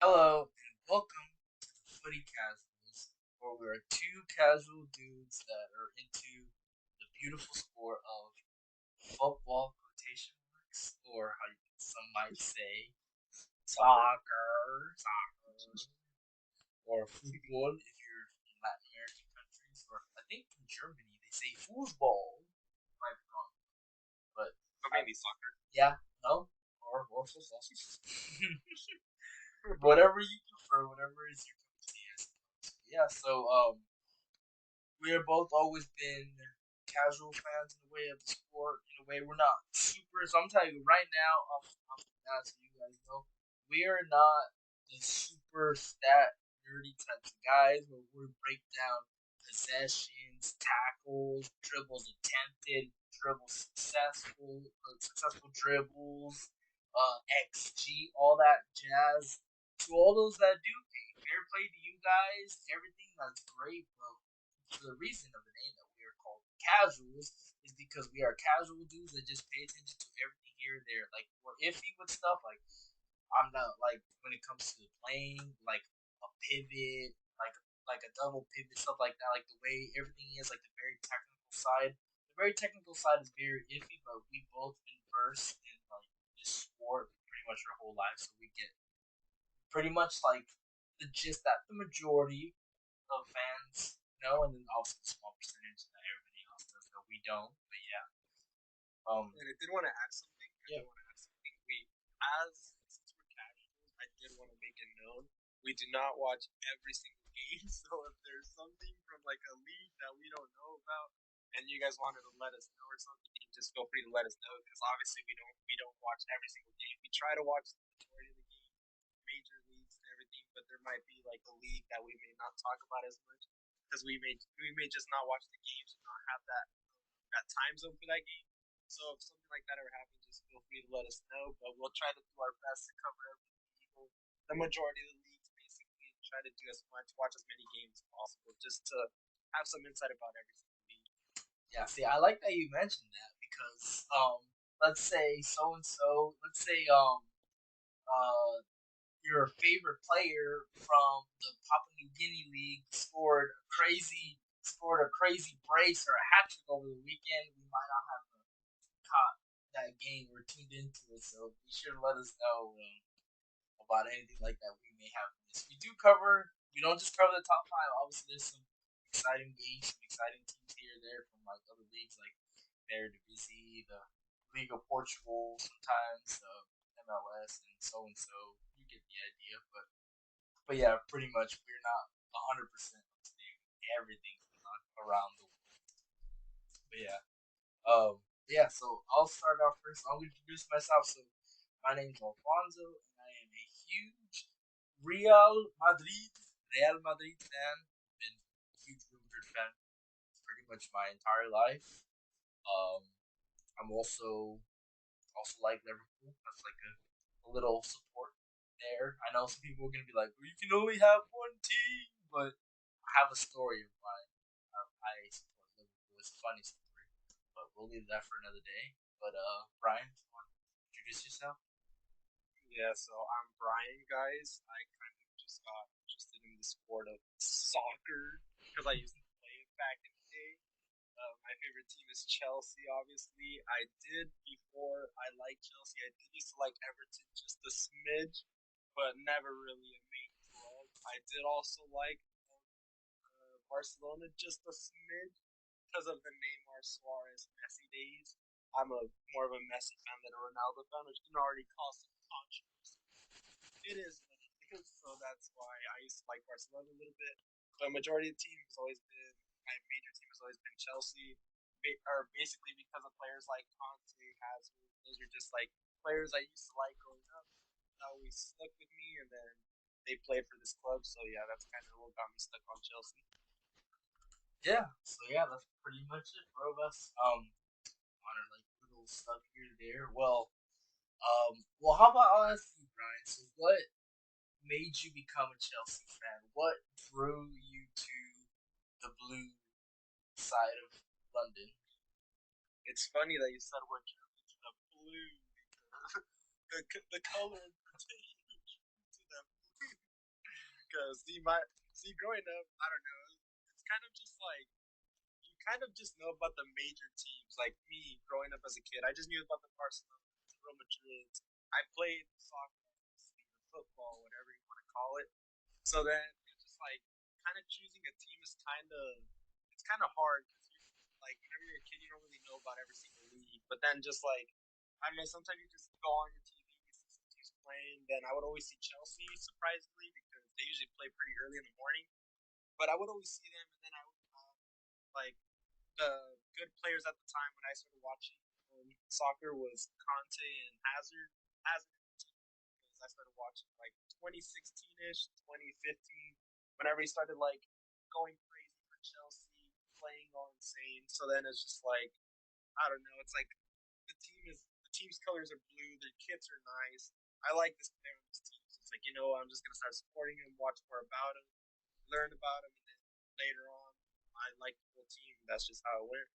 Hello and welcome to the Footy Casuals, where we are two casual dudes that are into the beautiful sport of football quotation marks, or how some might say soccer, or football if you're in Latin American countries, or I think in Germany they say foosball. Might be wrong, but But mainly soccer. yeah, no, or football. Whatever you prefer, whatever is your cup of tea, I suppose. Yeah, so we have both always been casual fans in the way of the sport. In a way, we're not super. So I'm telling you right now, off the bat, so you guys know, we are not the super stat nerdy types of guys where we break down possessions, tackles, dribbles attempted, successful dribbles, XG, all that jazz. To all those that do, hey, fair play to you guys. Everything that's great, but for the reason of the name that we are called casuals is because we are casual dudes that just pay attention to everything here and there. Like we're iffy with stuff. Like I'm not like when it comes to playing, like a pivot, like a double pivot, stuff like that. Like the way everything is, like the very technical side. The very technical side is very iffy, but we both been versed in like this sport pretty much our whole life, so we get pretty much like the gist that the majority of fans know, and then also the small percentage that everybody else does that we don't. But yeah, And I did want to add something. I yeah, did want to add something. Since we're casuals, I did want to make it known we do not watch every single game. So if there's something from like a league that we don't know about, and you guys wanted to let us know or something, just feel free to let us know because obviously we don't watch every single game. We try to watch the majority of the games, major leagues and everything, but there might be like a league that we may not talk about as much because we may just not watch the games and not have that time zone for that game. So if something like that ever happens, just feel free to let us know. But we'll try to do our best to cover everything, the majority of the leagues, basically, and try to do as much, watch as many games as possible, just to have some insight about every single league. yeah. See, I like that you mentioned that because let's say so and so, let's say your favorite player from the Papua New Guinea League scored a crazy brace or a hat trick over the weekend. We might not have caught that game or tuned into it, so be sure to let us know about anything like that we may have missed. We don't just cover the top five. Obviously, there's some exciting games, some exciting teams here and there from like other leagues like Eredivisie, the League of Portugal, sometimes MLS, and so. You get the idea, but yeah, pretty much we're not 100% up to date with everything going on around the world. But yeah, yeah. So I'll start off first. I'll introduce myself. So my name is Alfonso, and I am a huge Real Madrid Real Madrid fan. Been a huge Real Madrid fan pretty much my entire life. Um, I'm also like Liverpool. That's like a little support there. I know some people are gonna be like, well, you can only have one team, but I have a story of why I support Liverpool. It's a funny story, but we'll leave that for another day. But Brian, do you want to introduce yourself? Yeah, so I'm Brian, guys. I kind of just got interested in the sport of soccer because I used to play it back in the day. My favorite team is Chelsea, obviously. I did before I liked Chelsea. I did used to like Everton just a smidge, but never really a main club. I did also like Barcelona just a smidge because of the Neymar Suarez Messi days. I'm a more of a Messi fan than a Ronaldo fan, which can already cause some controversy. It is what it is, so that's why I used to like Barcelona a little bit. But majority of the team has always been my major team has always been Chelsea, or basically because of players like Conte, Hazard. Those are just like players I used to like growing up. That always stuck with me, and then they played for this club. So yeah, that's kind of what got me stuck on Chelsea. Yeah. So yeah, that's pretty much it for us. On our like little stuff here and there. Well, how about I'll ask you, Brian? So what made you become a Chelsea fan? What drew you to the blue side of London? It's funny that you said what drew me to the blue because the color in particular drew me to them. Because growing up, I don't know. It's kind of just like you kind of just know about the major teams. Like me, growing up as a kid, I just knew about the Barcelona, Real Madrid. I played soccer, football, whatever you want to call it. So then it's just like kind of choosing a team is kind of hard because like whenever you're a kid, you don't really know about every single league. But then just like I don't know, sometimes you just go on your TV, you see some teams playing. Then I would always see Chelsea surprisingly because they usually play pretty early in the morning. But I would always see them, and then I would like the good players at the time when I started watching soccer was Conte and Hazard. Hazard because I started watching like 2016ish, 2015, whenever he started like going crazy for Chelsea, playing all insane. So then it's just like I don't know. It's like the team's colors are blue. Their kits are nice. I like this player on this team. So it's like I'm just gonna start supporting him, watch more about him, learn about him, and then later on, I like the whole team. That's just how it went.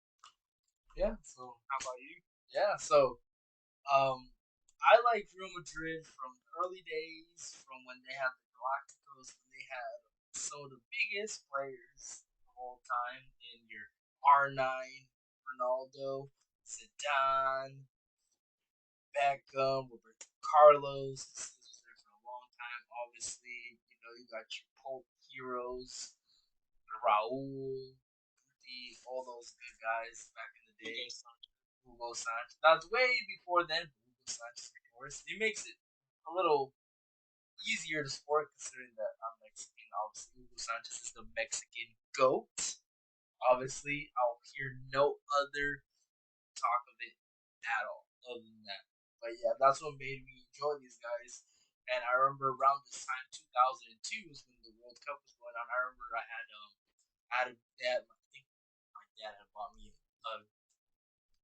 Yeah. So How about you? yeah. So I like Real Madrid from early days, from when they had the Galacticos, when they had some of the biggest players of all time in your R9, Ronaldo, Zidane, Beckham, Roberto Carlos. This was there for a long time. Obviously, you got your Pope heroes, Raul, Guti, all those good guys back in the day. Hugo Sanchez. That's way before then. Hugo Sanchez, of course. It makes it a little easier to support considering that I'm Mexican. Obviously, Hugo Sanchez is the Mexican GOAT. Obviously, I'll hear no other talk of it at all, other than that. But yeah, that's what made me enjoy these guys. And I remember around this time, 2002 was when the World Cup was going on. I remember I had a dad. I think my dad had bought me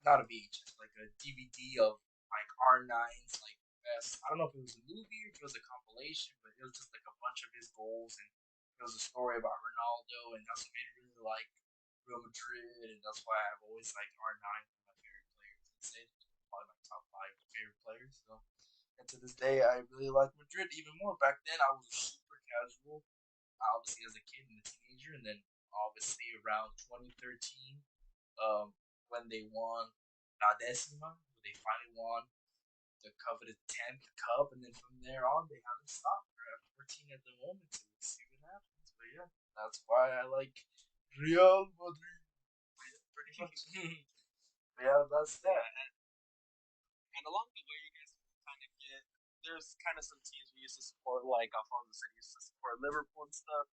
not a VHS, like a DVD of like R9's like best. I don't know if it was a movie or if it was a compilation, but it was just like a bunch of his goals and it was a story about Ronaldo, and that's what made me really like Real Madrid, and that's why I've always liked R9 one of my favorite players. It's probably my top five favorite players. So, and to this day, I really like Madrid even more. Back then, I was super casual, obviously as a kid and a teenager, and then obviously around 2013, when they won La Decima, when they finally won the coveted 10th cup, and then from there on, they haven't stopped. They're at 14 at the moment, so we'll see what happens. But yeah, that's why I like Real Madrid. Pretty much. Yeah, that's that. And along the way, you guys kind of get there's kind of some teams we used to support, like Alfonso said, used to support Liverpool and stuff.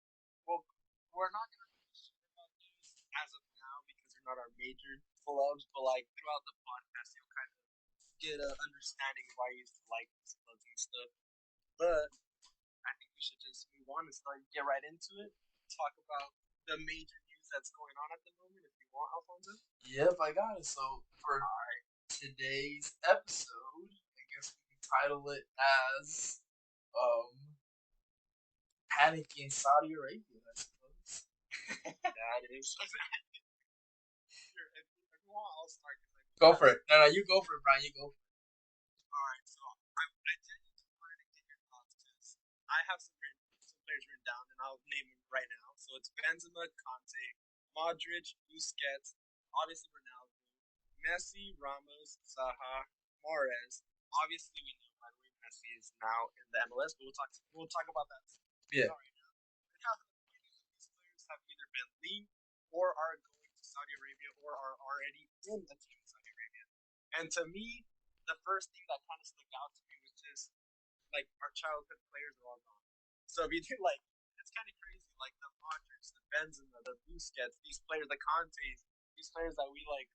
Well, we're not gonna really share about those as of now because they're not our major clubs, but like throughout the podcast, you'll kind of get an understanding of why you used to like these clubs and stuff. But I think we should just move on and start get right into it. Talk about the major news that's going on at the moment, if you want, Alfonso. Yep, I got it. So for today's episode, I guess we can title it as Panic in Saudi Arabia, I suppose. That is. Sure, if you want, I'll start. Go for it. No, you go for it, Brian. You go for it. Alright, so I genuinely wanted to get your thoughts because I have some players written down, and I'll name them right now. So it's Benzema, Conte, Modric, Busquets, obviously Ronaldo, Messi, Ramos, Zaha, Mahrez. Obviously, we know by the way Messi is now in the MLS, but we'll talk about that. Yeah. All right, now half of the these players have either been linked or are going to Saudi Arabia or are already in a team in Saudi Arabia. And to me, the first thing that kind of stuck out to me was just like our childhood players are all gone. So if you do like, it's kind of crazy. Like the Modric, the Benzema, the Busquets, these players, the Contes, these players that we like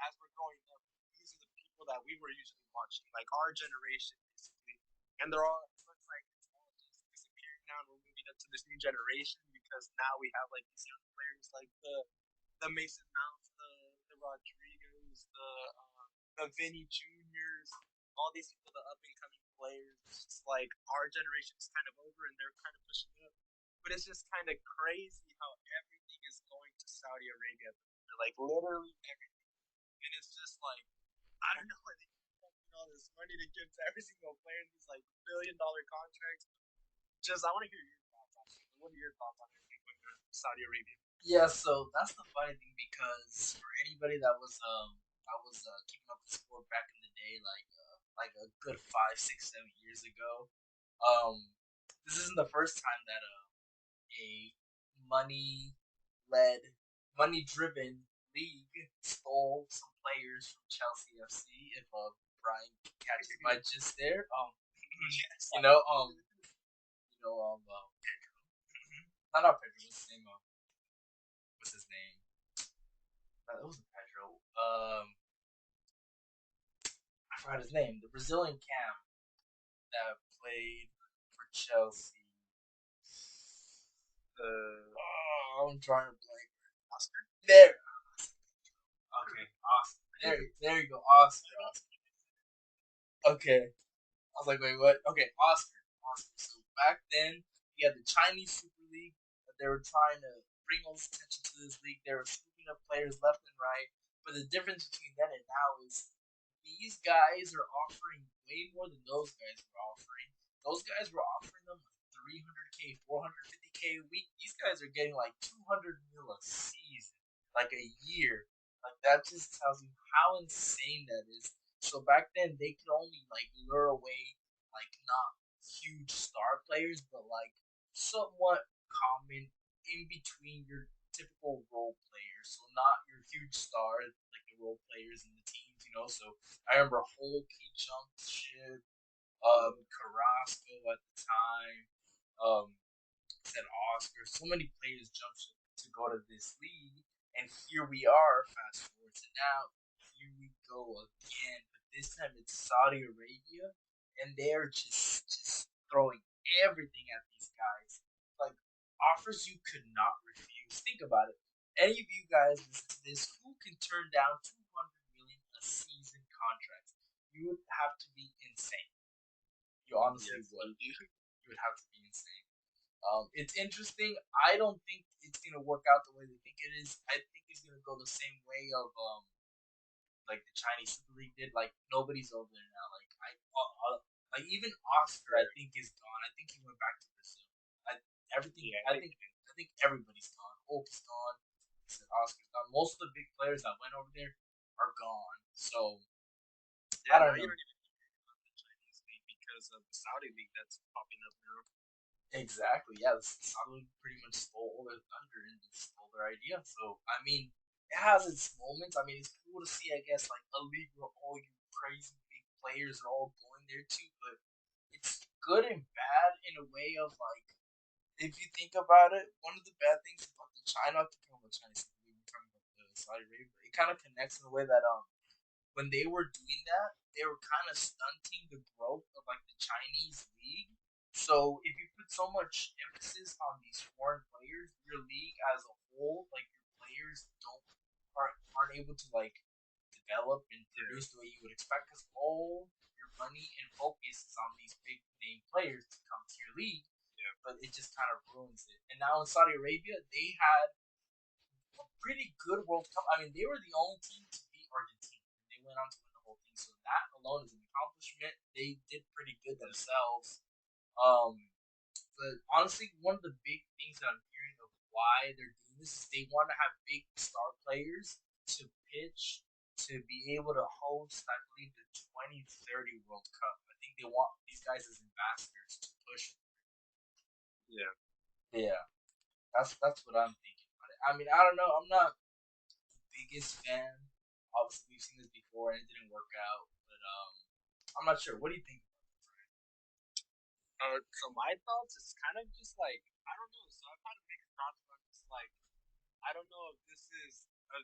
as we're growing up. These are the people that we were usually watching, like our generation, basically. And they're all. It looks like it's all just disappearing now, and we're moving up to this new generation because now we have like these young players, like the Mason Mounts, the Rodriguez, the Vinny Juniors, all these people, the up and coming players. It's just like our generation is kind of over and they're kind of pushing up. But it's just kind of crazy how everything is going to Saudi Arabia. Like literally everything. And it's just like, I don't know where they get all this money to give to every single player in these like $1 billion contracts. Just, I want to hear your thoughts on it. what are your thoughts on everything going on in Saudi Arabia? Yeah, so that's the funny thing because for anybody that was keeping up with sport back in the day, like a good 5, 6, 7 years ago, um, this isn't the first time that a money led, money driven league stole some players from Chelsea FC. If Brian catches my gist there, Yes, you I know, do. Pedro. Not Pedro. What's his name? It wasn't Pedro. I forgot his name. The Brazilian cam that played for Chelsea. I'm trying to blank. Oscar? There. Okay, Oscar. There you go, Oscar. Okay. I was like, wait, what? Okay, Oscar. Oscar. So back then, you had the Chinese Super League that they were trying to bring all this attention to this league. They were scooping up players left and right. But the difference between then and now is these guys are offering way more than those guys were offering. Those guys were offering them like 300K, 450K a week. These guys are getting like 200 mil a season, like a year. Like that just tells you how insane that is. So back then they could only like lure away like not huge star players, but like somewhat common in between your typical role players. So not your huge stars like the role players in the teams, you know. So I remember Hulk, he jumped ship, Carrasco at the time, said Oscar. So many players jumped ship to go to this league, and here we are. Fast forward to now, here we go again. But this time it's Saudi Arabia, and they're just throwing everything at these guys, like offers you could not refuse. Think about it. Any of you guys listen to this, who can turn down 200 million a season contracts? You would have to be insane. You honestly Yes, would. you do. You would have to be insane. It's interesting. I don't think it's gonna work out the way they think it is. I think it's gonna go the same way of like the Chinese Super League did. Like nobody's over there now. Like even Oscar, I think is gone. I think he went back to Brazil. Everything. Yeah, I think everybody's gone. Hulk's gone. I said Oscar's gone. Most of the big players that went over there are gone. So I yeah. Now don't you know. don't even hear about the Chinese league because of the Saudi league that's popping up now. Exactly. Yeah, the Saudi pretty much stole all their thunder and just stole their idea. So I mean, it has its moments. I mean, it's cool to see. I guess like a league where all you crazy big players are all going there too. But it's good and bad in a way of like, if you think about it, one of the bad things about the China, I'm talking about Chinese league, we're talking about the Saudi Arabia, it kind of connects in a way that when they were doing that, they were kind of stunting the growth of like the Chinese league. So if you put so much emphasis on these foreign players, your league as a whole, like your players aren't able to like develop and Yeah, produce the way you would expect because all your money and focus is on these big name players to come to your league. yeah, But it just kind of ruins it. And now in Saudi Arabia, they had a pretty good World Cup. I mean, they were the only team to beat Argentina. They went on to win the whole thing. So that alone is an accomplishment. They did pretty good themselves. Um, but honestly, one of the big things that I'm hearing of why they're doing this is they want to have big star players to pitch to be able to host, I believe, the 2030 World Cup. I think they want these guys as ambassadors to push. yeah. Yeah, that's what I'm thinking about it. I mean, I don't know. I'm not biggest fan. Obviously, we've seen this before and it didn't work out. But I'm not sure. What do you think? So my thoughts is kind of just like I don't know. So I've had a mixed thoughts about this. Like I don't know if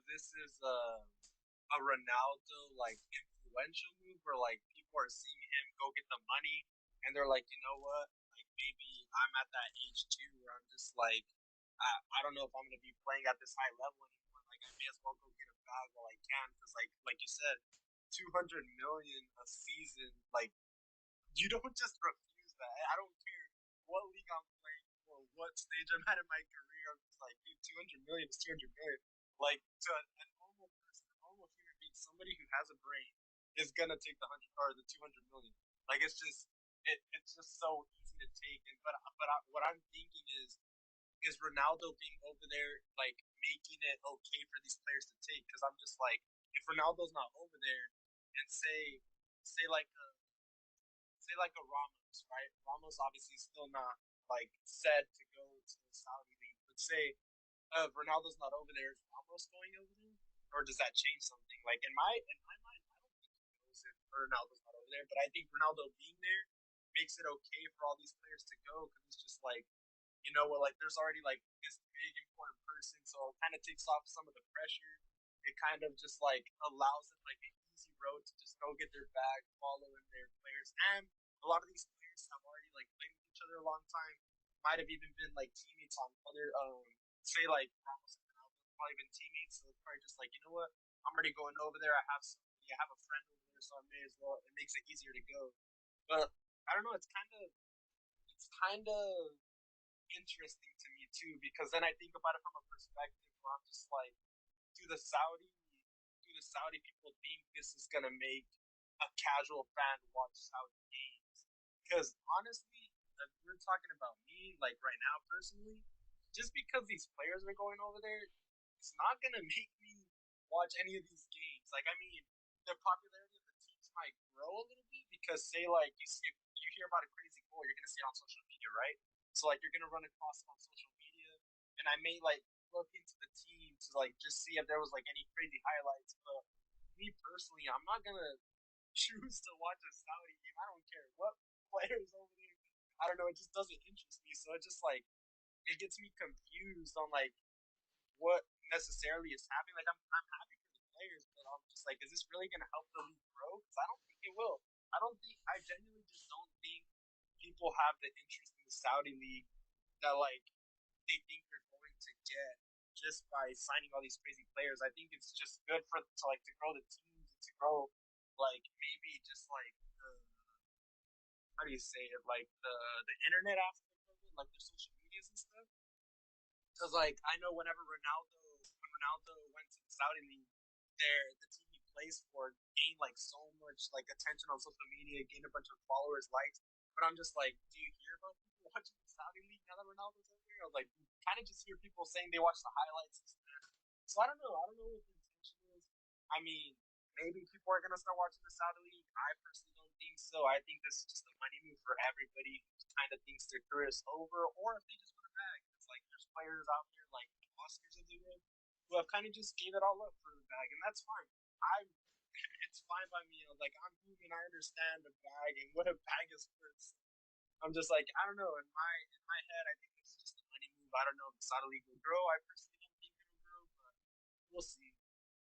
this is a Ronaldo like influential move where like people are seeing him go get the money and they're like, you know what? Like maybe I'm at that age too where I'm just like I don't know if I'm gonna be playing at this high level anymore. Like I may as well go get a bag while I can because like you said, 200 million a season. Like you don't just refuse that. I don't care what league I'm playing or what stage I'm at in my career. I'm just like, dude, 200 million is 200 million. Like to an normal person, a normal human being, somebody who has a brain is gonna take the 200 million. Like it's just so easy to take. And what I'm thinking is is Ronaldo being over there like making it okay for these players to take? Because I'm just like, if Ronaldo's not over there, and say like a Ramos, right? Ramos obviously still not like said to go to the Saudi league, but say Ronaldo's not over there, is Ramos going over there, or does that change something? Like in my mind, I don't think he goes if Ronaldo's not over there, but I think Ronaldo being there makes it okay for all these players to go because it's just like well, like there's already like this big important person, so it kind of takes off some of the pressure. It kind of just like allows them like an easy road to just go get their bag, follow in their players, and a lot of these players have already like played with each other a long time. Might have even been like teammates on other, say like Ramos and Ronaldo, probably been teammates. So it's probably just like what, I'm already going over there. I have somebody, I have a friend over there, so I may as well. It makes it easier to go. But I don't know. It's kind of interesting to me too because then I think about it from a perspective where I'm just like, do the Saudi do the Saudi people think this is gonna make a casual fan watch Saudi games? Because honestly, if we're talking about me, like right now personally, just because these players are going over there, it's not gonna make me watch any of these games. Like I mean, the popularity of the teams might grow a little bit because say like you hear about a crazy goal, you're gonna see it on social media, right? So like you're gonna run across it on social media, and I may like look into the team to like just see if there was like any crazy highlights. But me personally, I'm not gonna choose to watch a Saudi game. I don't care what players over there. I don't know. It just doesn't interest me. So it just like it gets me confused on like what necessarily is happening. Like I'm happy for the players, but I'm just like, is this really gonna help the league grow? Because I don't think it will. I genuinely just don't think people have the interest in the Saudi league that like they think they're going to get just by signing all these crazy players. I think it's just good for to like to grow the teams and to grow like maybe just like how do you say it, like the internet aspect of it, like their social medias and stuff. Because like I know when Ronaldo went to the Saudi league, the team he plays for gained like so much like attention on social media, gained a bunch of followers, likes. But I'm just like, do you hear about people watching the Saudi league now that Ronaldo's over there? Or like, you kind of just hear people saying they watch the highlights and stuff. So I don't know. I don't know what the intention is. I mean, maybe people are gonna start watching the Saudi league. I personally don't think so. I think this is just a money move for everybody who kind of thinks their career is over, or if they just want to bag. It's like there's players out there like Oscars of the world who have kind of just gave it all up for the bag, and that's fine. I It's fine by me. Like I'm human. I understand the bag and what a bag is worth. I'm just like I don't know. In my head, I think it's just a money move. I don't know if the Saudi league will grow. I personally don't think it'll grow, but we'll see.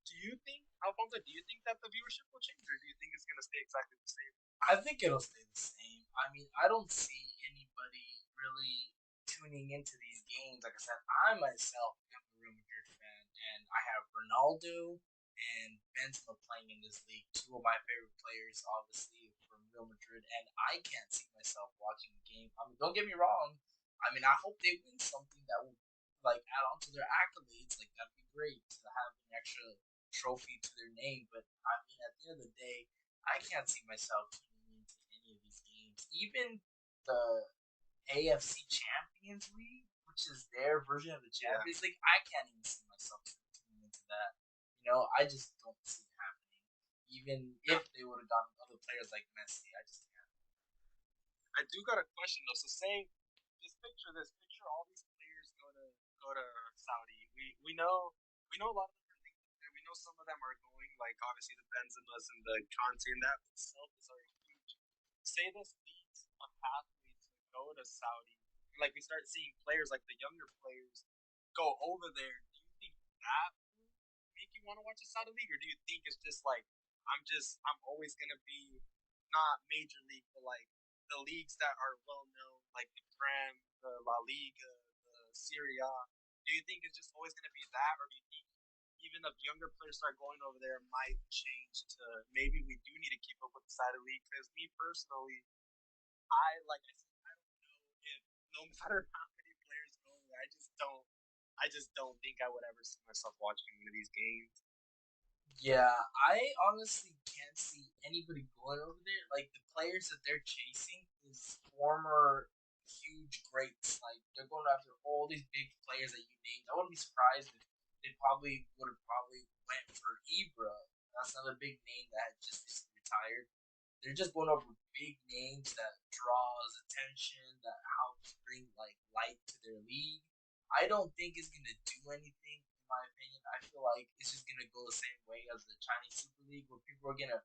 Do you think, Alfonso? Do you think that the viewership will change, or do you think it's gonna stay exactly the same? I think it'll stay the same. I mean, I don't see anybody really tuning into these games. Like I said, I myself am a Real Madrid fan, and I have Ronaldo and Benzema playing in this league. Two of my favorite players, obviously, from Real Madrid, and I can't see myself watching the game. I mean, don't get me wrong. I mean, I hope they win something that will like add on to their accolades. Like that'd be great to have an extra trophy to their name. But I mean, at the end of the day, I can't see myself tuning into any of these games. Even the AFC Champions League, which is their version of the Yeah, Champions League, I can't even see myself tuning into that. I just don't see it happening. Even yeah. if they would have gotten other players like Messi, I just can't. I do got a question though. So say, just picture this. Picture all these players go to Saudi. We know a lot of them are linked there. We know some of them are going. Like obviously the Benzemas and the Conte, and that itself is already huge. Say this leads a pathway to go to Saudi. And like we start seeing players like the younger players go over there. Do you think that will make you want to watch the Saudi league, or do you think it's just like I'm always gonna be not major league, but like the leagues that are well known, like the Prem, the La Liga, the Serie A? Do you think it's just always going to be that, or do you think even if younger players start going over there, it might change to maybe we do need to keep up with the side of the league? Because me personally, I said, I don't know if no matter how many players go there, I just don't think I would ever see myself watching one of these games. Yeah, I honestly can't see anybody going over there. Like the players that they're chasing is former huge greats. Like they're going after all these big players that you named. I wouldn't be surprised if they probably would have probably went for Ibra. That's another big name that had just recently retired. They're just going over big names that draws attention, that helps bring like light to their league. I don't think it's gonna do anything, in my opinion. I feel like it's just gonna go the same way as the Chinese Super League, where people are gonna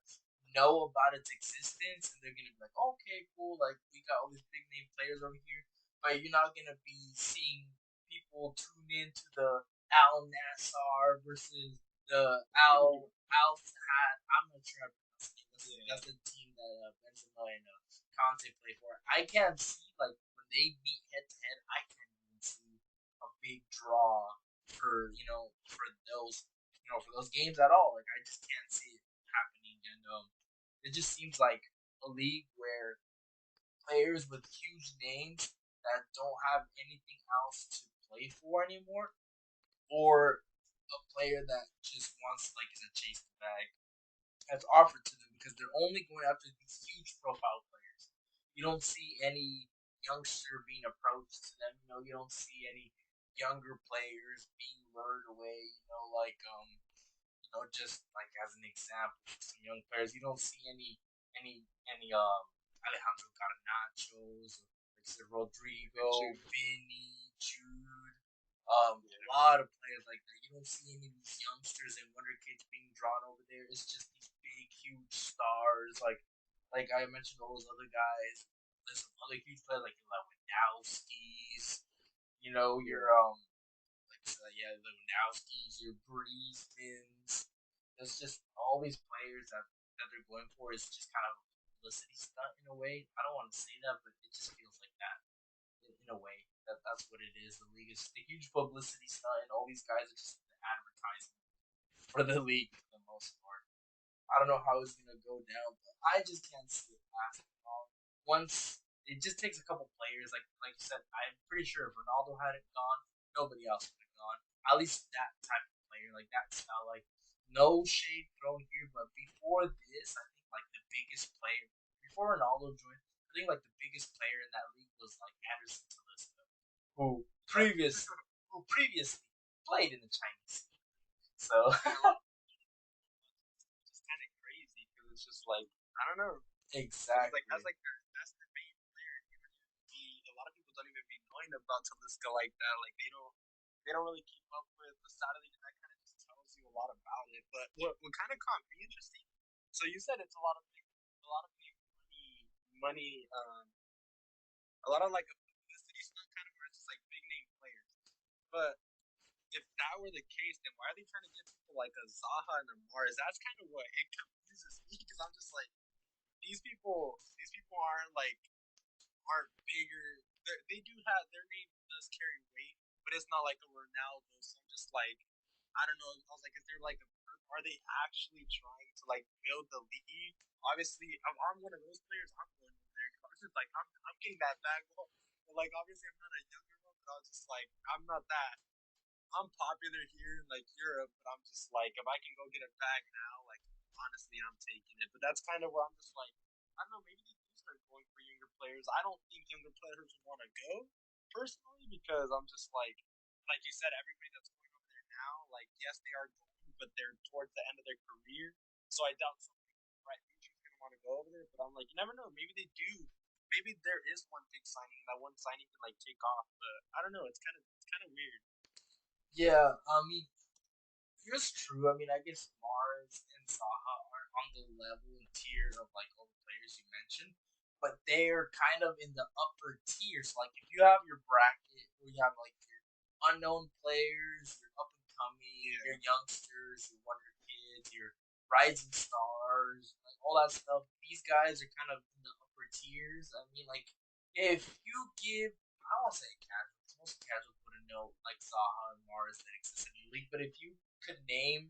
know about its existence and they're gonna be like, okay, cool, like we got all these big name players over here, but you're not gonna be seeing people tune into the Al Nassar versus the Al Saad. I'm not sure how to pronounce it. That's the team that Benzema and Conte play for. I can't see like when they meet head to head. I can't even see a big draw for for those games at all. Like I just can't see it happening, and it just seems like a league where players with huge names that don't have anything else to play for anymore, or a player that just wants like is a chase the bag that's offered to them because they're only going after these huge profile players. You don't see any youngster being approached to them. You don't see any younger players being lured away. Just like as an example, some young players. You don't see any Alejandro Garnachos, like I said, Rodrigo, Vinny, Jude, a lot of players like that. You don't see any of these youngsters and wonder kids being drawn over there. It's just these big, huge stars. Like I mentioned, all those other guys. There's some other huge players like Lewandowski's. Your yeah, Lewandowski's, your Griezmann's. There's just all these players that they're going for is just kind of a publicity stunt in a way. I don't want to say that, but it just feels like that in a way. That's what it is. The league is a huge publicity stunt, and all these guys are just advertising for the league for the most part. I don't know how it's gonna go down, but I just can't see it lasting long. Once it just takes a couple players, like you said, I'm pretty sure if Ronaldo hadn't gone, nobody else would have gone. At least that type of player, like that style. Like no shade thrown here, but before this, I think like the biggest player before Ronaldo joined, I think like the biggest player in that league was like Anderson Talisca, who previously played in the Chinese league. So It's kind of crazy because it's just like I don't know. It's exactly. like that's the main player. A lot of people don't even be knowing about Talisca like that. Like they don't really keep up with the Saturday, and that kind of just tells you a lot about it. But what kind of caught me interesting? So you said it's a lot of big money, a lot of like a publicity stunt kind of where it's just like big name players. But if that were the case, then why are they trying to get people like a Zaha and a Mars? That's kind of what it confuses me because I'm just like these people aren't bigger. They do have their name does carry weight, but it's not like a Ronaldo. So I'm just like, I don't know. I was like, is there like are they actually trying to like build the league? Obviously, I'm one of those players. I'm going over there. I was just like, I'm getting that bag. But like, obviously, I'm not a younger one, but I was just like, I'm not that. I'm popular here in like Europe, but I'm just like, if I can go get a bag now, like honestly, I'm taking it. But that's kind of where I'm just like, I don't know, maybe they do start going for younger players. I don't think younger players would want to go personally because I'm just like you said, everybody that's going over there now, like yes, they are going, but they're towards the end of their career. So I doubt somebody with the right future is going to want to go over there. But I'm like, you never know. Maybe they do. Maybe there is one big signing, and that one signing can like take off. But I don't know. It's kind of weird. Yeah, I mean, it's true. I mean, I guess Mars and Zaha aren't on the level and tier of like all the players you mentioned, but they're kind of in the upper tiers. Like if you have your bracket where you have like your unknown players, your up and coming, your youngsters, your wonder kids, your rising stars, like all that stuff. These guys are kind of in the upper tiers. I mean, like if you give, I don't want to say casuals. Most casuals wouldn't know like Zaha and Mars that exist in the league, but if you could name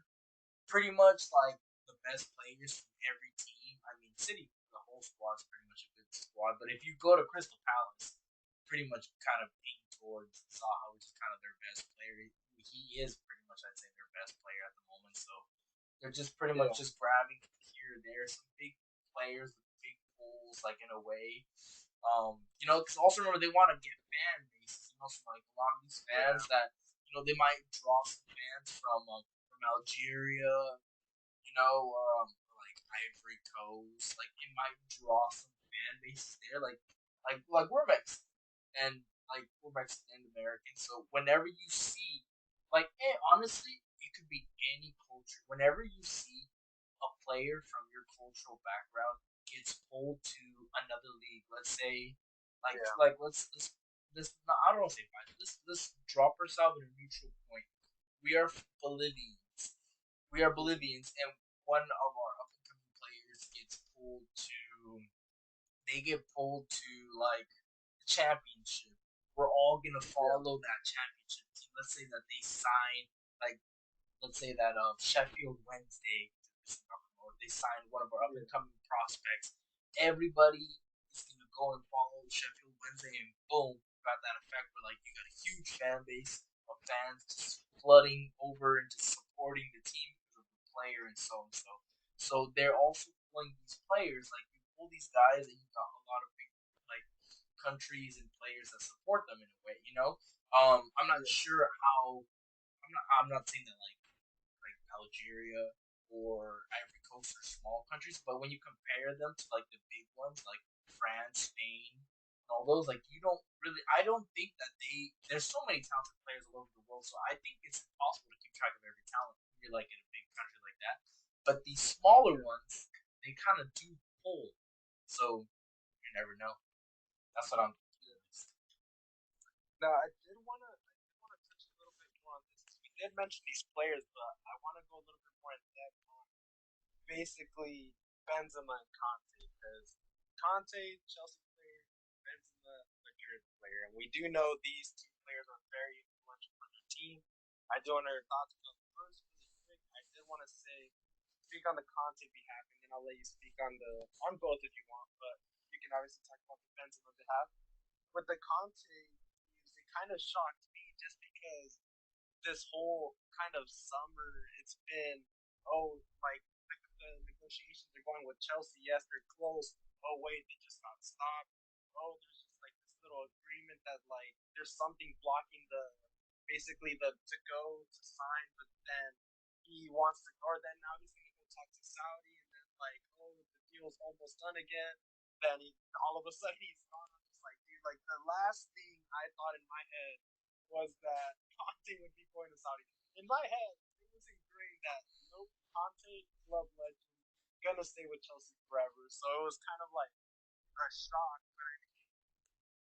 pretty much like the best players from every team. I mean, City, the whole squad is pretty much a good squad. But if you go to Crystal Palace, pretty much kind of lean towards Zaha, which is kind of their best player. He is pretty much, I'd say, their best player at the moment. So they're just pretty much Yeah. just grabbing here or there some big players with big pools, like in a way. Because also remember they want to get fan bases. So like a lot of these Yeah. fans that they might draw some fans from Algeria, like Ivory Coast. Like it might draw some fan bases there. Like we're Mexican and like we're Mexican and American. So whenever you see, honestly, it could be any culture. Whenever you see a player from your cultural background gets pulled to another league, let's say, Yeah. let's not, I don't want to say fine. Let's drop ourselves at a neutral point. We are Bolivians. We are Bolivians, and one of our up and coming players gets pulled to. They get pulled to like the championship. We're all gonna Yeah. follow that championship team. Let's say that they sign like let's say that Sheffield Wednesday, they signed one of our up and Yeah. coming prospects. Everybody is gonna go and follow Sheffield Wednesday, and boom, got that effect where like you got a huge fan base of fans just flooding over into supporting the team because of the player and so and so. So they're also pulling these players, like you pull these guys, and you got a lot of big like countries and players that support them in a way. I'm not Yeah. sure how. I'm not saying that like Algeria or Ivory Coast are small countries, but when you compare them to like the big ones like France, Spain, and all those, like you don't really. I don't think that there's so many talented players all over the world, so I think it's impossible to keep track of every talent when you're like in a big country like that. But these smaller Yeah. ones, they kind of do pull, so you never know. That's what I'm thinking. Now, I did wanna touch a little bit more on this. We did mention these players, but I want to go a little bit more in depth on basically Benzema and Conte because Conte, Chelsea player, Benzema, Madrid player, and we do know these two players are very influential for their team. I do want your thoughts on first, really quick. I did want to say speak on the Conte behalf, and then I'll let you speak on both if you want, but you can obviously talk about the Benzema behalf. With the Conte news, it kind of shocked me just because this whole kind of summer, it's been, oh, like the negotiations are going with Chelsea. Yes, they're close. Oh, wait, they just got stopped. Oh, there's just like this little agreement that like there's something blocking basically the to go to sign, but then he wants to, or then now he's gonna go talk to Saudi, and then like, oh, the deal's almost done again. Then all of a sudden he's gone. I'm just like, dude, like the last thing I thought in my head was that Conte would be going to Saudi. In my head, it was ingrained that nope, Conte, club legend, gonna stay with Chelsea forever. So it was kind of like a shock. But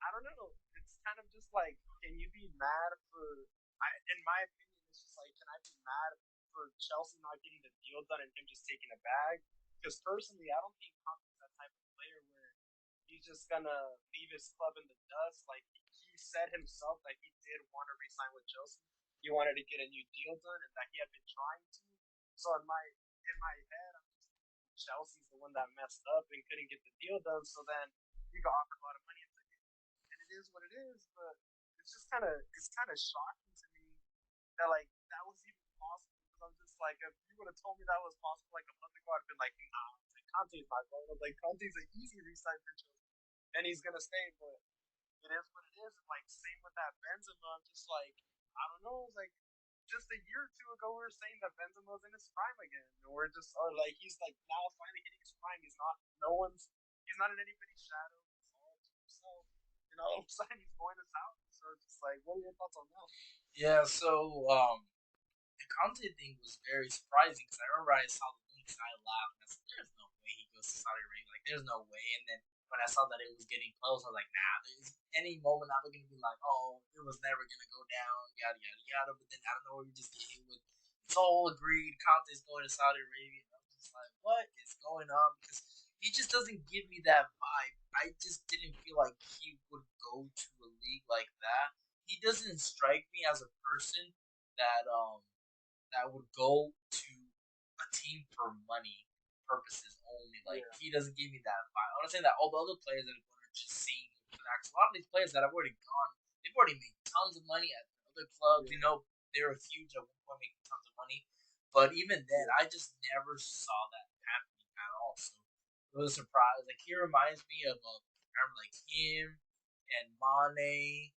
I don't know. It's kind of just like, can you be mad for? In my opinion, it's just like, can I be mad for Chelsea not getting the deal done and him just taking a bag? Because personally, I don't think Conte's that type of player where he's just gonna leave his club in the dust. Like he said himself that he did want to resign with Chelsea. He wanted to get a new deal done, and that he had been trying to. So in my head, I'm just Chelsea's the one that messed up and couldn't get the deal done. So then he got offered a lot of money and took it. And it is what it is. But it's kind of shocking to me that like that was even possible. Because I'm just like, if you would have told me that was possible like a month ago, I'd been like, nah, like, Conte's not going. I was like, Conte's an easy resign for Chelsea, and he's gonna stay. But it is what it is. And like same with that Benzema, I'm just like, I don't know. It's like just a year or two ago, we were saying that Benzema's in his prime again, and we're just, or like he's like now finally hitting his prime. He's not in anybody's shadow. He's all to himself. All of a sudden he's going to Saudi. So it's just like, what are your thoughts on that? Yeah. So the Conte thing was very surprising because I remember I saw the links and I laughed and I said, "There's no way he goes to Saudi Arabia. Like, there's no way." And then when I saw that it was getting close, I was like, "Nah, there's any moment now they're gonna be like, oh, it was never gonna go down, yada yada yada." But then I don't know, we just get hit with it's all agreed. Conte's going to Saudi Arabia. And I'm just like, what is going on? Because he just doesn't give me that vibe. I just didn't feel like he would go to a league like that. He doesn't strike me as a person that would go to a team for money purposes only. Like Yeah, he doesn't give me that vibe. I'm not saying that all the other players that are going are just seeing facts. A lot of these players that have already gone, they've already made tons of money at other clubs. yeah, They were huge at one point, making tons of money. But even then, yeah, I just never saw that happening at all. So it was a surprise. Like he reminds me of remember like him and Mane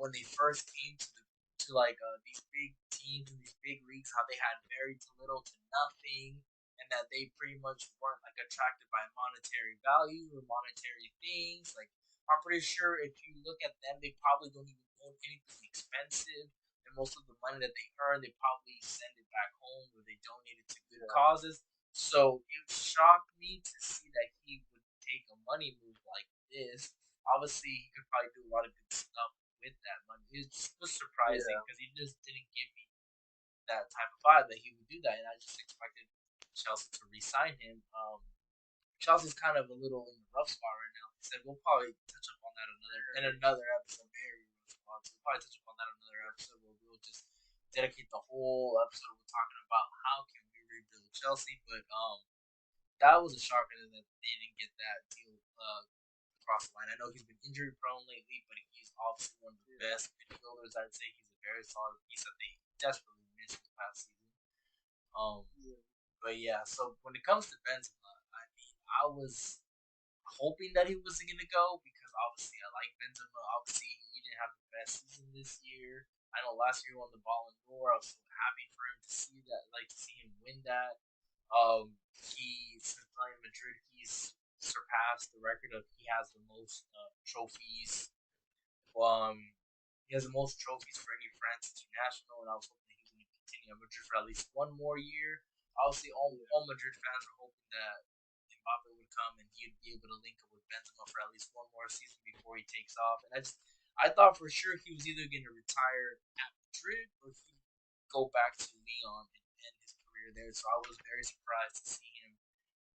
when they first came to like these big teams and these big leagues, how they had very little to nothing, and that they pretty much weren't like attracted by monetary value or monetary things. Like I'm pretty sure if you look at them, they probably don't even own anything expensive, and most of the money that they earn, they probably send it back home or they donate it to good causes. So it shocked me to see that he would take a money move like this. Obviously, he could probably do a lot of good stuff with that money. It was surprising Yeah. because he just didn't give me that type of vibe that he would do that, and I just expected Chelsea to re-sign him. Chelsea's kind of a little in the rough spot right now. He said we'll probably touch up on that another episode. Very rough spot. So we'll probably touch up on that another episode where we'll just dedicate the whole episode we're talking about how can we rebuild Chelsea. But that was a shocker that they didn't get that deal across the line. I know he's been injury prone lately, but he's obviously one of the best midfielders. I'd say he's a very solid piece that they desperately missed this past season. Um, but yeah, so when it comes to Benzema, I mean, I was hoping that he wasn't gonna go because obviously I like Benzema. Obviously, he didn't have the best season this year. I know last year he won the Ballon d'Or. I was so happy for him to see that, like to see him win that. He since playing Madrid, he's surpassed the record of he has the most trophies. He has the most trophies for any France international, and I was hoping that he was going to continue at Madrid for at least one more year. Obviously, all Madrid fans were hoping that Mbappe would come and he'd be able to link up with Benzema for at least one more season before he takes off. And I thought for sure he was either going to retire at Madrid or he'd go back to Lyon and end his career there. So I was very surprised to see him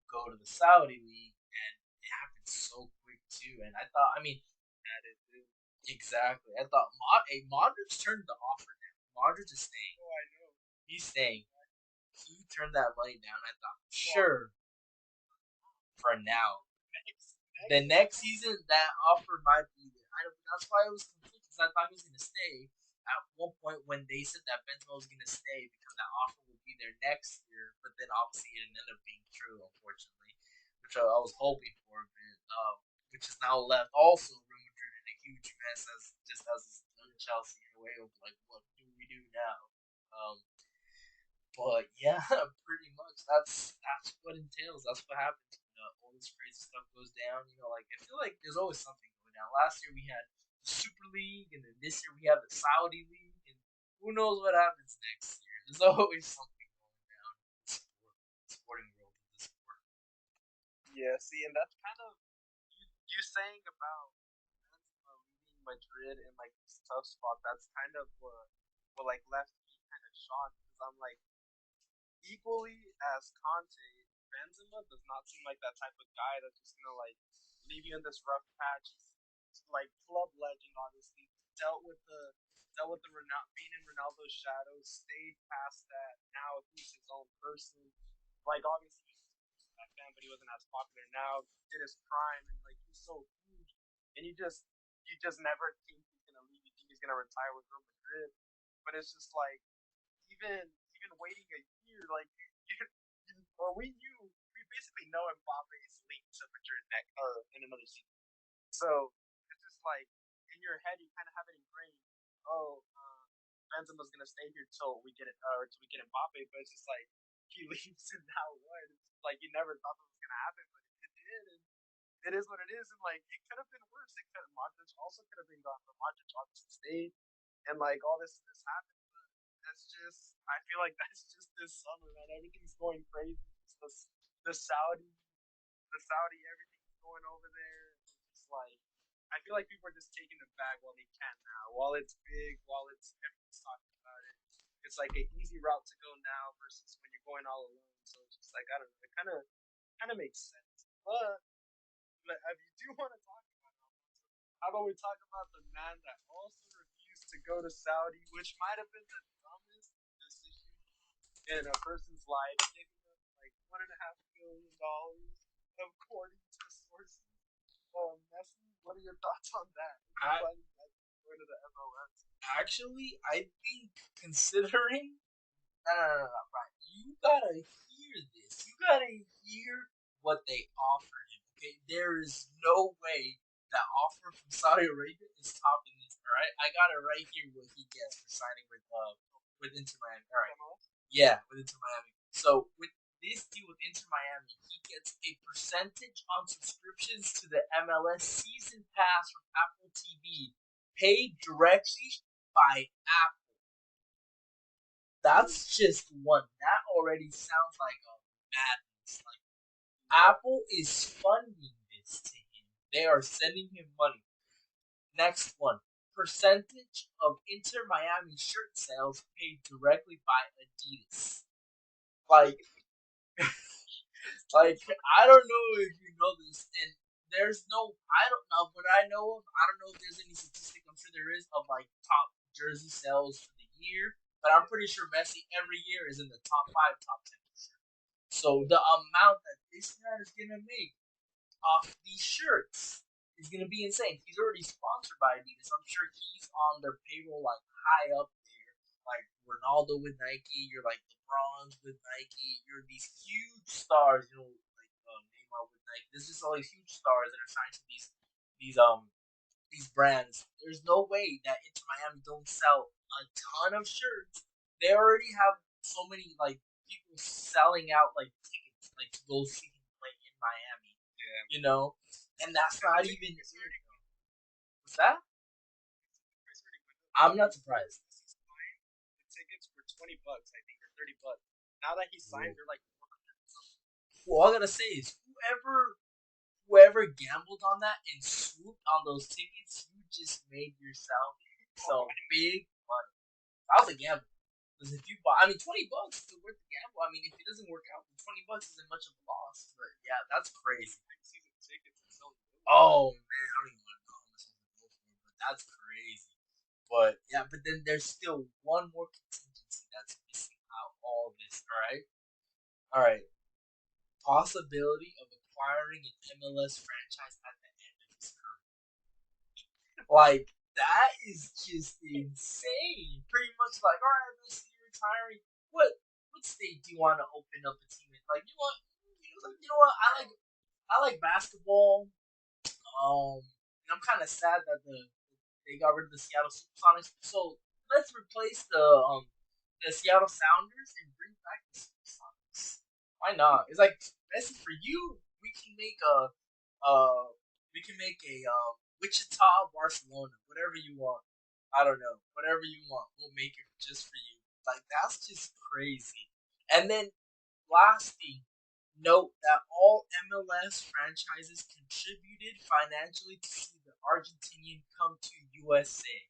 go to the Saudi league, and it happened so quick too. And I thought, I mean, That is it. exactly. I thought Modric turned the offer down. Modric is staying. Oh, I know. He's staying. He turned that money down. I thought, sure, for now. The next season, that offer might be there. That's why I was confused because I thought he was going to stay. At one point, when they said that Benzema was going to stay because that offer would be there next year, but then obviously it ended up being true, unfortunately, which I was hoping for, but which is now left also Real Madrid in a huge mess as Chelsea in a way of like, what do we do now? But yeah, pretty much that's what entails. That's what happens when all this crazy stuff goes down. You know, like I feel like there's always something going down. Last year we had the Super League, and then this year we have the Saudi League, and who knows what happens next year? There's always something going down in the sporting world of the sport. Yeah, see, and that's kind of you saying about leaving Madrid in like this tough spot. That's kind of what like left me kind of shocked because I'm like equally as Conte, Benzema does not seem like that type of guy that's just gonna like leave you in this rough patch. He's like club legend, obviously dealt with the being in Ronaldo's shadows, stayed past that. Now he's his own person. Like obviously he's that fan, but he wasn't as popular. Now did his prime and like he's so huge, and you just never think he's gonna leave. You think he's gonna retire with Real Madrid, but it's just like even waiting a year, like or we basically know Mbappe is linked to Madrid next or in another season. So it's just like in your head, you kind of have it ingrained. Oh, Benzema's gonna stay here till we get it, or till we get Mbappe. But it's just like he leaves, and now what? It's like you never thought that was gonna happen, but it did, and it is what it is. And like it could have been worse. It could Modric also could have been gone, but Modric obviously stayed, and like all this happened. But that's just I feel like that's just this summer, man. Everything's going crazy. It's the Saudi the Saudi, everything's going over there. It's like I feel like people are just taking the bag while they can now. While it's big, while it's everyone's talking about it. It's like an easy route to go now versus when you're going all alone. So it's just like I don't know. It kind of makes sense. But if you do want to talk about Alfonso, how about we talk about the man that also refused to go to Saudi, which might have been the dumbest decision in a person's life, giving them like $1.5 million according to sources. Messi, what are your thoughts on that? I Going to the MLS. actually I think considering no, right. You gotta hear this. You gotta hear what they offered him. Okay, there is no way. that offer from Saudi Arabia is topping this. All right, I got it right here. What he gets for signing with Inter Miami. All right, yeah, with Inter Miami. So with this deal with Inter Miami, he gets a percentage on subscriptions to the MLS season pass from Apple TV, paid directly by Apple. That's just one. That already sounds like a madness. Like Apple is funding this to him. They are sending him money. Next one. Percentage of Inter Miami shirt sales paid directly by Adidas. Like, I don't know if you know this, and there's no, I don't know what I know of. I don't know if there's any statistic. I'm sure there is of like top jersey sales for the year, but I'm pretty sure Messi every year is in the top 5, top 10. So the amount that this man is gonna make off these shirts is gonna be insane. He's already sponsored by Adidas. I'm sure he's on their payroll like high up there. Like Ronaldo with Nike, you're like LeBron's with Nike, you're these huge stars, like Neymar with Nike. There's just all these huge stars that are signed to these brands. There's no way that Inter Miami don't sell a ton of shirts. They already have so many like people selling out like tickets like to go see him play in Miami. Yeah. And that's not even. What's that? I'm not surprised. The tickets were $20, I think, or $30. Now that he's signed, they're like 400 something. Well, all I gotta say is whoever gambled on that and swooped on those tickets, you just made yourself some big money. That was a gamble. Because if you buy, I mean, $20 is worth the gamble. I mean, if it doesn't work out, then $20 isn't much of a loss. But yeah, that's crazy. Season tickets and selling. Oh man, I don't even want to know how much I'm gonna go for, but that's crazy. But yeah, but then there's still one more contingency that's missing out all this. All right. Possibility of acquiring an MLS franchise at the end of his career. Like that is just insane. Pretty much like, all right, Messi, you're retiring. What state do you want to open up a team in? Like, you know what? I like basketball. And I'm kind of sad that they got rid of the Seattle Supersonics. So let's replace the Seattle Sounders and bring back the Supersonics. Why not? It's like Messi for you. We can make a Wichita, Barcelona, whatever you want. I don't know, whatever you want. We'll make it just for you. Like that's just crazy. And then last thing, note that all MLS franchises contributed financially to see the Argentinian come to USA.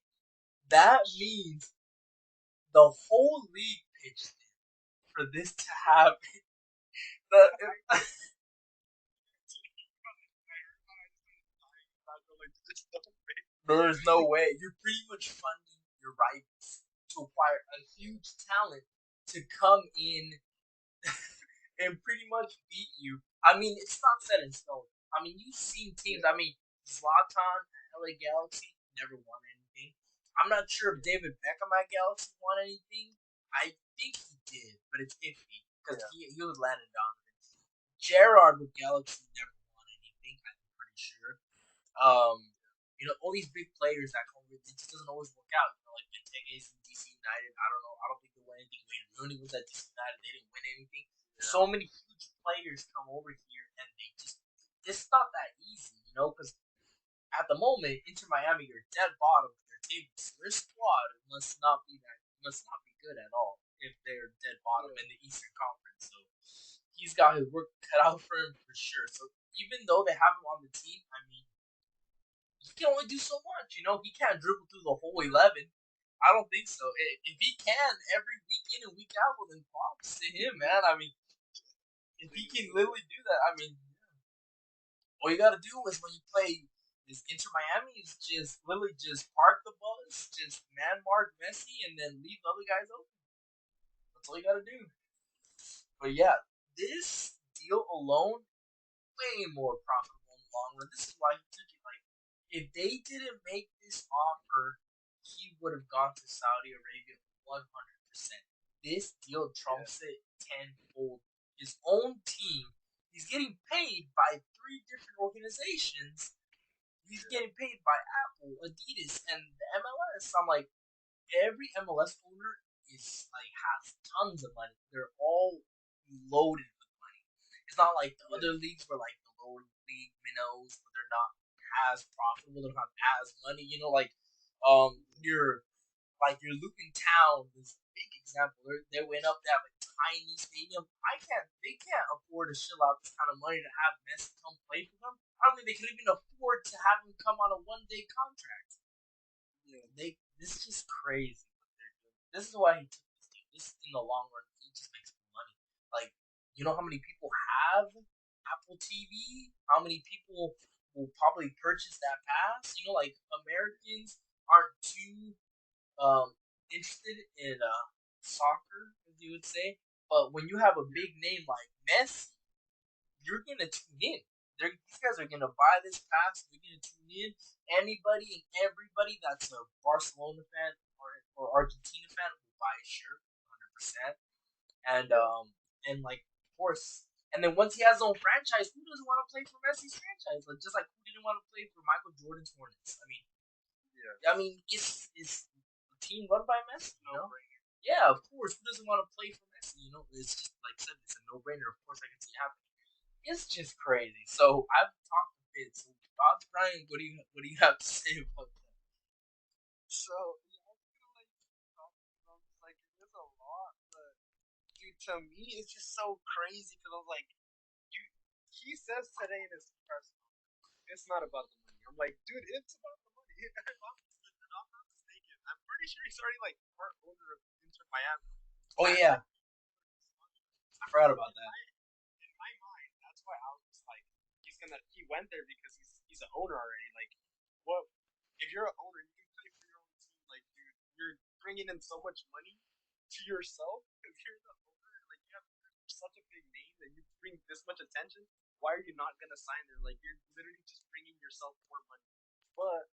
That means the whole league pitched in for this to happen. The, There's no way. You're pretty much funding your rivals to acquire a huge talent to come in and pretty much beat you. I mean, it's not set in stone. I mean, you've seen teams. I mean, Zlatan at LA Galaxy never won anything. I'm not sure if David Beckham at Galaxy won anything. I think he did, but it's iffy because he was Landon Donovan. Gerrard with Galaxy never won anything. I'm pretty sure. Um, all these big players that come with it just doesn't always work out. Like Benteke's in DC United. I don't know. I don't think they won anything. Wayne Rooney was at DC United. They didn't win anything. So many huge players come over here, and they just it's not that easy, because at the moment, Inter Miami, you're dead bottom of their table. So their squad must not be good at all if they're dead bottom in the Eastern Conference. So he's got his work cut out for him for sure. So even though they have him on the team, I mean, he can only do so much. He can't dribble through the whole 11. I don't think so. If he can every week in and week out, well, then props to him, man. I mean, if he can literally do that, I mean, all you gotta do is when you play this Inter Miami is just literally just park the bus, just man mark Messi, and then leave the other guys open. That's all you gotta do. But yeah, this deal alone way more profitable in the long run. This is why he took it. Like, if they didn't make this offer, he would have gone to Saudi Arabia 100%. This deal trumps it tenfold. His own team, he's getting paid by 3 different organizations. He's getting paid by Apple, Adidas, and the MLS. I'm like, every MLS owner is like has tons of money. They're all loaded with money. It's not like the other leagues where like the lower league minnows, but they're not as profitable. They don't have as money. You know, like your your Luton Town is a big example. They went up. They have a tiny stadium. They can't afford to shell out this kind of money to have Messi come play for them. I don't think they can even afford to have him come on a 1 day contract. Yeah. This is just crazy what they're doing. This is why he took this team. This in the long run, he just makes money. Like, you know how many people have Apple TV? How many people will probably purchase that pass? You know, like Americans aren't too interested in soccer, as you would say. But when you have a big name like Messi, you're gonna tune in. These guys are gonna buy this pass. They're gonna tune in. Anybody and everybody that's a Barcelona fan or Argentina fan will buy a shirt, 100%. And of course, and then once he has his own franchise, who doesn't want to play for Messi's franchise? Like just like who didn't want to play for Michael Jordan's Hornets? Yeah. It's a team run by Messi. You No know, brainer. yeah, of course. Who doesn't want to play for Messi? You know, it's just like I said, it's a no-brainer. Of course, I can see it happening. It's just crazy. So I've talked a bit. So thoughts, Brian? What do you have to say about that? So yeah, I was gonna like talk about this, like it is a lot, but dude, to me it's just so crazy because I was like, you. He says today in his press, it's not about the money. I'm like, dude, it's about the money. I'm not mistaken. I'm pretty sure he's already like part owner of Inter Miami. Oh That's yeah, like I forgot so about that. in my mind, that's why I was just like, he went there because he's an owner already. Like, what if you're an owner, you can play for your own team. Like, dude, you're bringing in so much money to yourself because you're the owner. Like, you have such a big name that you bring this much attention. Why are you not gonna sign there? Like, you're literally just bringing yourself more money. But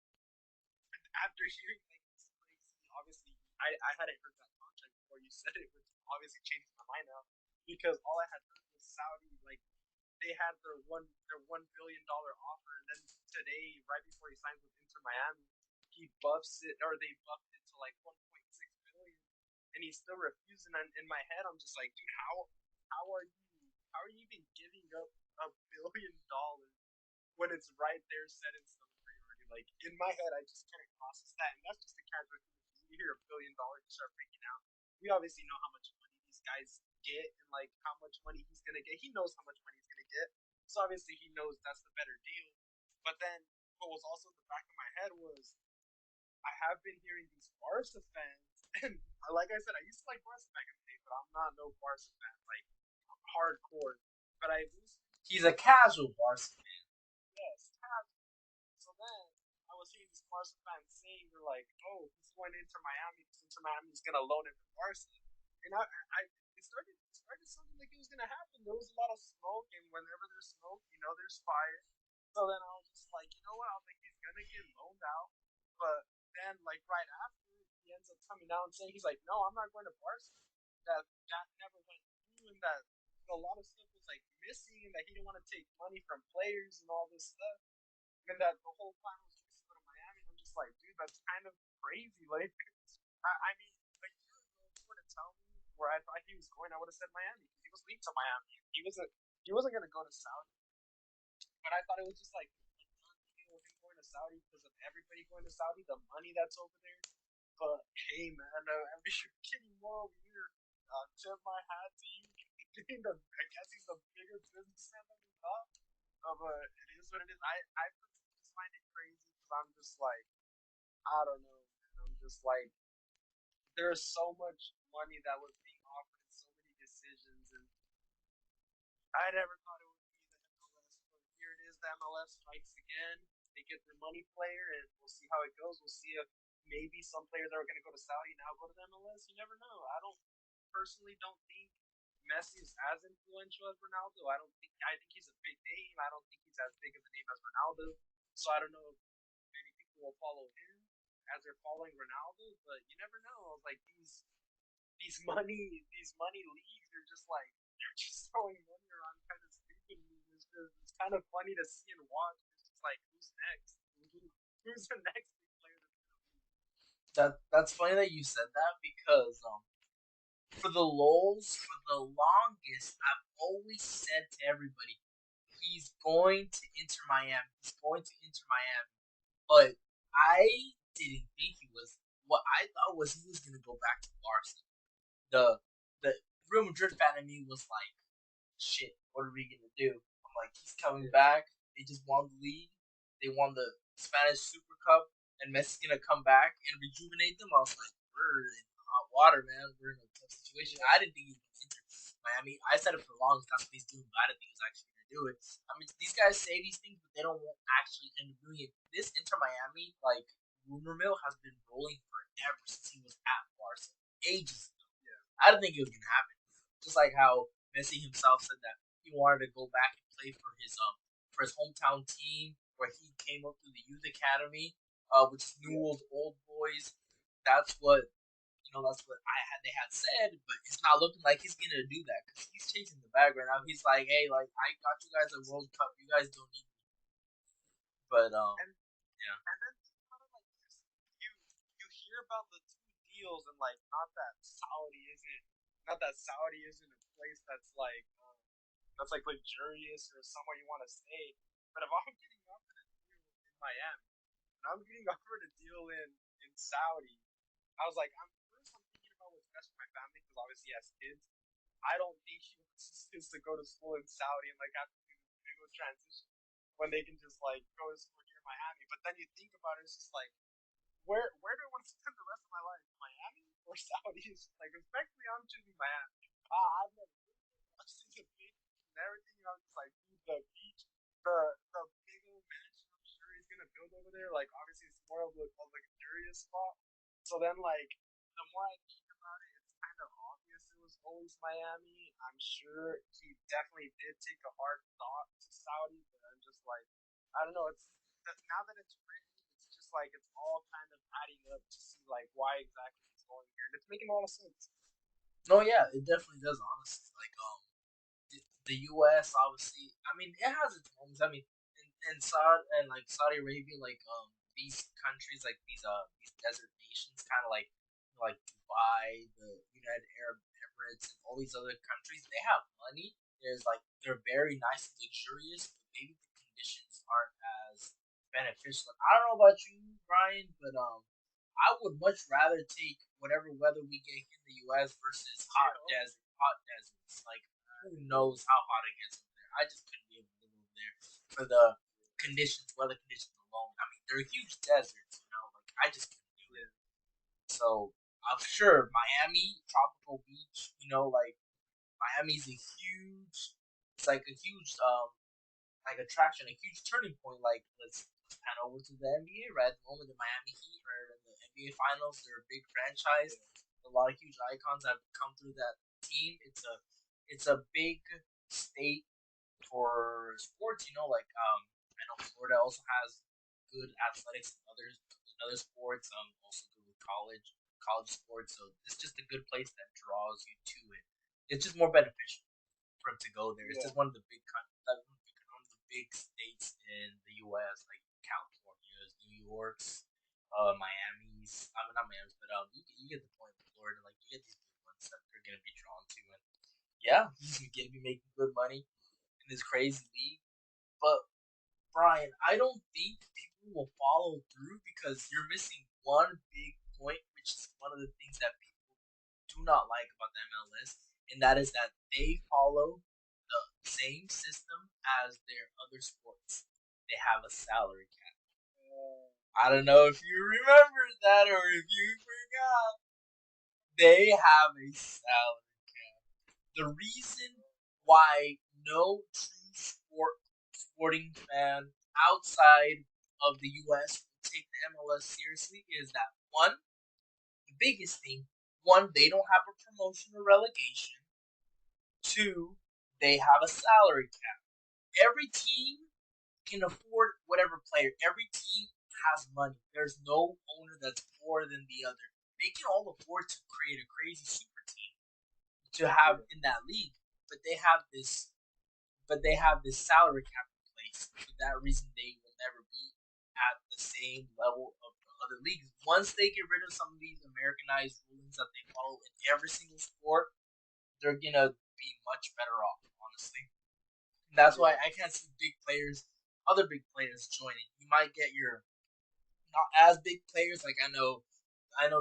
after hearing like this crazy, obviously, I hadn't heard that contract before you said it, which obviously changed my mind now because all I had heard was Saudi like they had their $1 billion offer, and then today, right before he signs with Inter Miami, he buffs it or they buffed it to like 1.6 billion, and he's still refusing. And in my head, I'm just like, dude, how are you even giving up $1 billion when it's right there set in stone for you already? Like in my head, I just can't process that, and that's just the casual. You hear $1 billion, you start freaking out. We obviously know how much money these guys get and like how much money he's gonna get. He knows how much money he's gonna get, so obviously he knows that's the better deal. But then what was also in the back of my head was I have been hearing these Barca fans, and like I said, I used to like Barca back in the day, but I'm not no Barca fan like hardcore. But I lose. He's a casual Barca fan. Yes, so then I was hearing these Barca fans saying they're like, "Oh, he's going into Miami because Inter Miami is gonna loan him to Barca," and it started something like it was gonna happen. There was a lot of smoke, and whenever there's smoke, there's fire. So then I was just like, you know what? I was like, he's gonna get loaned out, but then like right after, he ends up coming out and saying he's like, no, I'm not going to Barca. That never went through, and that a lot of stuff was like missing, and that he didn't want to take money from players and all this stuff, and that the whole plan was just to go to Miami. And I'm just like, dude, that's kind of crazy. Like, I mean, a year ago, if you were to tell me where I thought he was going, I would have said Miami because he was linked to Miami. He wasn't going to go to Saudi, but I thought it was just like a done deal with him going to Saudi because of everybody going to Saudi, the money that's over there. But hey, man, I mean, you're getting more over here. Tip my hat to you. I guess he's a bigger businessman than we thought. But it is what it is. I just find it crazy because I'm just like, I don't know, man. I'm just like, there's so much money that was being offered and so many decisions, and I never thought it would be the MLS, but here it is. The MLS strikes again. They get their money player, and we'll see how it goes. We'll see if maybe some players are going to go to Saudi now go to the MLS. You never know. I don't personally don't think Messi is as influential as Ronaldo. I think he's a big name. I don't think he's as big of a name as Ronaldo. So I don't know if many people will follow him as they're following Ronaldo, but you never know. Like these money leagues are just like they're just throwing money around kind of stupid. It's kind of funny to see and watch. It's just like who's next? Who's the next big player that's gonna leave? That's funny that you said that because for the Lulz, for the longest, I've always said to everybody, he's going to Inter Miami. He's going to Inter Miami. But I didn't think he was. What I thought was he was going to go back to Barca. The Real Madrid fan in me was like, shit, what are we going to do? I'm like, he's coming back. They just won the league. They won the Spanish Super Cup. And Messi's going to come back and rejuvenate them. I was like, we're in hot water, man. We're in a tough situation. I didn't think he was going to enter Miami. I said it for long. That's what he's doing, but I didn't think he was actually going to do it. I mean, these guys say these things, but they don't actually end up doing it. This Inter Miami, like, rumor mill has been rolling forever since he was at Barca. Ages ago. Yeah. I didn't think it was going to happen. Just like how Messi himself said that he wanted to go back and play for his hometown team, where he came up through the youth academy, which is Newell's Old Boys. That's what that's what they had said, but it's not looking like he's gonna do that because he's chasing the bag right now. He's like, hey, like I got you guys a World Cup, you guys don't need me. But And yeah, and then kind of like you you hear about the two deals and like not that Saudi isn't a place that's like luxurious or somewhere you want to stay. But if I'm getting offered a deal in Miami and I'm getting offered a deal in Saudi, I was like, I'm thinking about what's best for my family because obviously he has kids. I don't think he wants his kids to go to school in Saudi and like have to do this big old transition when they can just like go to school here in Miami. But then you think about it, it's just like where do I want to spend the rest of my life? Miami or Saudi? Like respectfully, I'm choosing Miami. I've never been there. I've seen the beach and everything. And I'm just like, dude, the beach, the big old mansion I'm sure he's gonna build over there. Like obviously it's more of a luxurious spot. So then like the more I think about it, it's kind of obvious it was always Miami. I'm sure he definitely did take a hard thought to Saudi, but I'm just like, I don't know. It's now that it's written, it's just like it's all kind of adding up to see like why exactly he's going here, and it's making a lot of sense. no, yeah, it definitely does. Honestly, like the U.S. obviously, I mean, it has its moments. I mean, in Saudi Arabia, like these countries, like these desert nations, kind of like Dubai, the United Arab Emirates, and all these other countries, they have money. They're very nice and luxurious, but maybe the conditions aren't as beneficial. I don't know about you, Brian, but I would much rather take whatever weather we get in the U.S. versus hot deserts. Like who knows how hot it gets over there? I just couldn't be able to live over there for the weather conditions alone. I mean, they're huge deserts, Like I just couldn't do it. So I'm sure Miami, tropical beach, like Miami's a huge. It's like a huge like attraction, a huge turning point. Like let's pan over to the NBA. Right at the moment, the Miami Heat are in the NBA Finals. They're a big franchise. A lot of huge icons have come through that team. It's a big state for sports. Like I know Florida also has good athletics in other sports. Also good with college sports. So it's just a good place that draws you to it. It's just more beneficial for him to go there. It's Yeah, just one of the big states in the U.S. like California's, New York's, Miami's. I mean not Miami's, but you get the point. Florida, like you get these big ones that they're gonna be drawn to, and yeah, he's gonna be making good money in this crazy league. But Brian, I don't think people will follow through because you're missing one big point, which is one of the things that people do not like about the MLS, and that is that they follow the same system as their other sports. They have a salary cap. I don't know if you remember that or if you forgot. They have a salary cap. The reason why no true sporting fan outside of the US will take the MLS seriously is that one, the biggest thing, one, they don't have a promotion or relegation. Two, they have a salary cap. Every team can afford whatever player. Every team has money. There's no owner that's poorer than the other. They can all afford to create a crazy super team to have in that league, but they have this salary cap in place. For that reason, they will never be at the same level of the other leagues. Once they get rid of some of these Americanized rulings that they follow in every single sport, they're gonna be much better off, honestly. And that's why I can't see other big players joining. You might get your not as big players. Like I know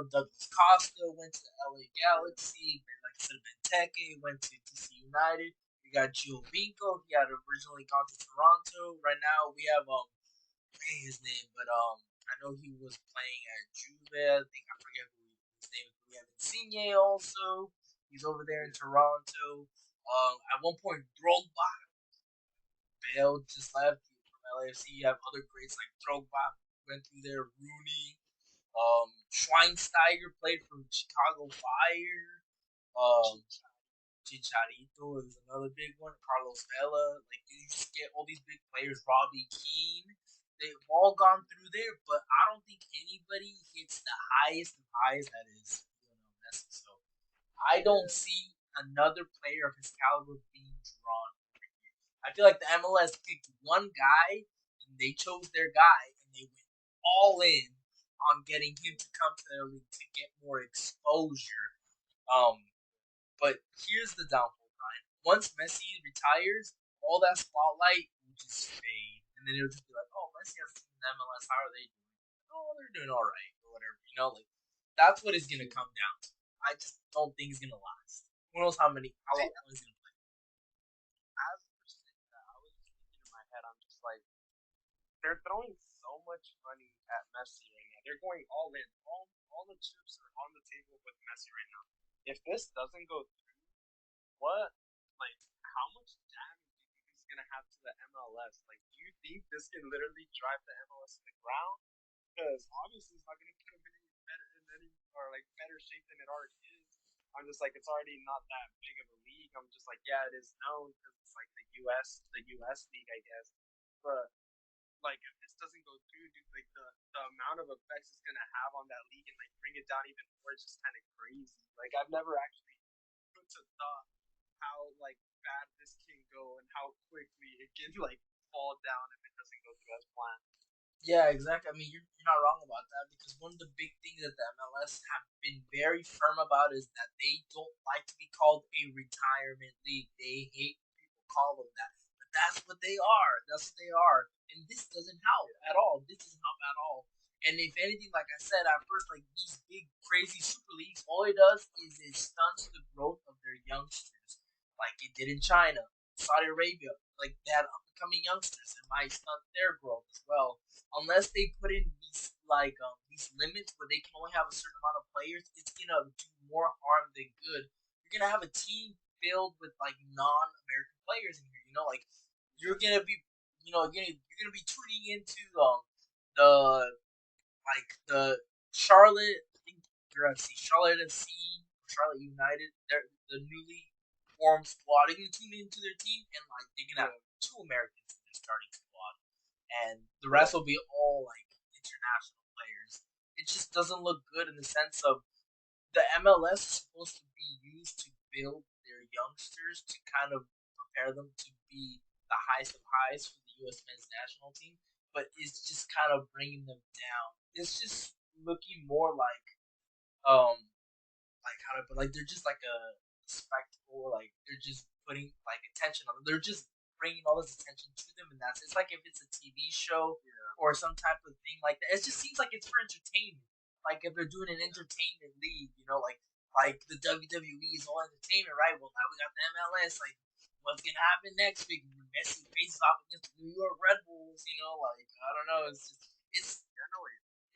Douglas Costa went to the LA Galaxy. Like I said, Benteke went to DC United. We got Giovinco. He had originally gone to Toronto. Right now we have I forget his name, but I know he was playing at Juve. I think I forget who his name is. We have Insigne also. He's over there in Toronto. At one point, Drogba, Bale just left from LAFC. You have other greats like Drogba went through there. Rooney, Schweinsteiger played for Chicago Fire. Um, Chicharito is another big one. Carlos Vela. Like you just get all these big players. Robbie Keane. They've all gone through there, but I don't think anybody hits the highest of highs that is Messi. So I don't see another player of his caliber being drawn over here. I feel like the MLS picked one guy and they chose their guy and they went all in on getting him to come to their league to get more exposure. Um, but here's the downfall, Brian. Once Messi retires, all that spotlight will just fade, and then it'll just be like, "Oh, Messi has a team in the MLS. How are they doing? Oh, they're doing all right, or whatever." Like that's what it's gonna come down to. I just don't think it's gonna last. Who knows how long he's gonna play? As you're saying that, I was just thinking in my head, I'm just like, they're throwing so much money at Messi right now. They're going all in. All the chips are on the table with Messi right now. If this doesn't go through, what, like, how much damage do you think this is going to have to the MLS? Like, do you think this can literally drive the MLS to the ground? Because obviously it's not going to put them in any better, or like better shape than it already is. I'm just like, it's already not that big of a league. I'm just like, yeah, it is known because it's like the U.S. league, I guess. But like if this doesn't go through, dude, like the amount of effects it's gonna have on that league and like bring it down even more is just kind of crazy. Like I've never actually put to thought how like bad this can go and how quickly it can like fall down if it doesn't go through as planned. Yeah, exactly. I mean, you're not wrong about that because one of the big things that the MLS have been very firm about is that they don't like to be called a retirement league. They hate people call them that, but that's what they are. That's what they are, and this doesn't help at all. This doesn't help at all. And if anything, like I said at first, like these big crazy super leagues, all it does is it stunts the growth of their youngsters, like it did in China, Saudi Arabia. Like they had up and coming youngsters, it might stunt their growth as well unless they put in these limits where they can only have a certain amount of players, it's gonna do more harm than good. You're gonna have a team filled with like non-American players in here. Like you're gonna be, you're gonna be tuning into the the Charlotte. I think you're at Charlotte FC, Charlotte United. They're the newly formed squad. They're gonna tune into their team and like they're gonna have two Americans in their starting squad and the rest will be all like international players. It just doesn't look good in the sense of the MLS is supposed to be used to build their youngsters to kind of prepare them to be the highest of highs for the U.S. men's national team, but it's just kind of bringing them down. It's just looking more like how to put like they're just like a spectacle, like they're just putting like attention on them. They're just bringing all this attention to them, and that's it's like if it's a TV show or some type of thing like that. It just seems like it's for entertainment. Like if they're doing an entertainment league, like the WWE is all entertainment, right? Well, now we got the MLS. Like, what's gonna happen next week? Messi faces off against the New York Red Bulls. Like I don't know. It's just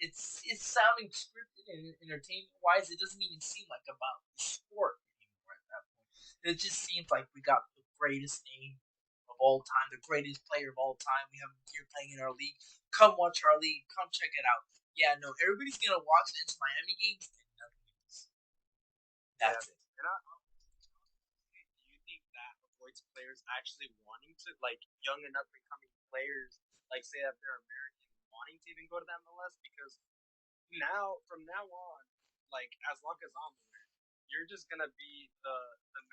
it's sounding scripted and entertainment wise. It doesn't even seem like about the sport anymore at that point. It just seems like we got the greatest name of all time, the greatest player of all time. We have him here playing in our league. Come watch our league. Come check it out. Yeah, no, everybody's gonna watch the Inter Miami games and nothing else. Yeah. That's it. And do you think that avoids players actually wanting to, like young and up and coming players, like say that they're American, wanting to even go to the MLS? Because from now on, like as long as I'm aware, you're just gonna be the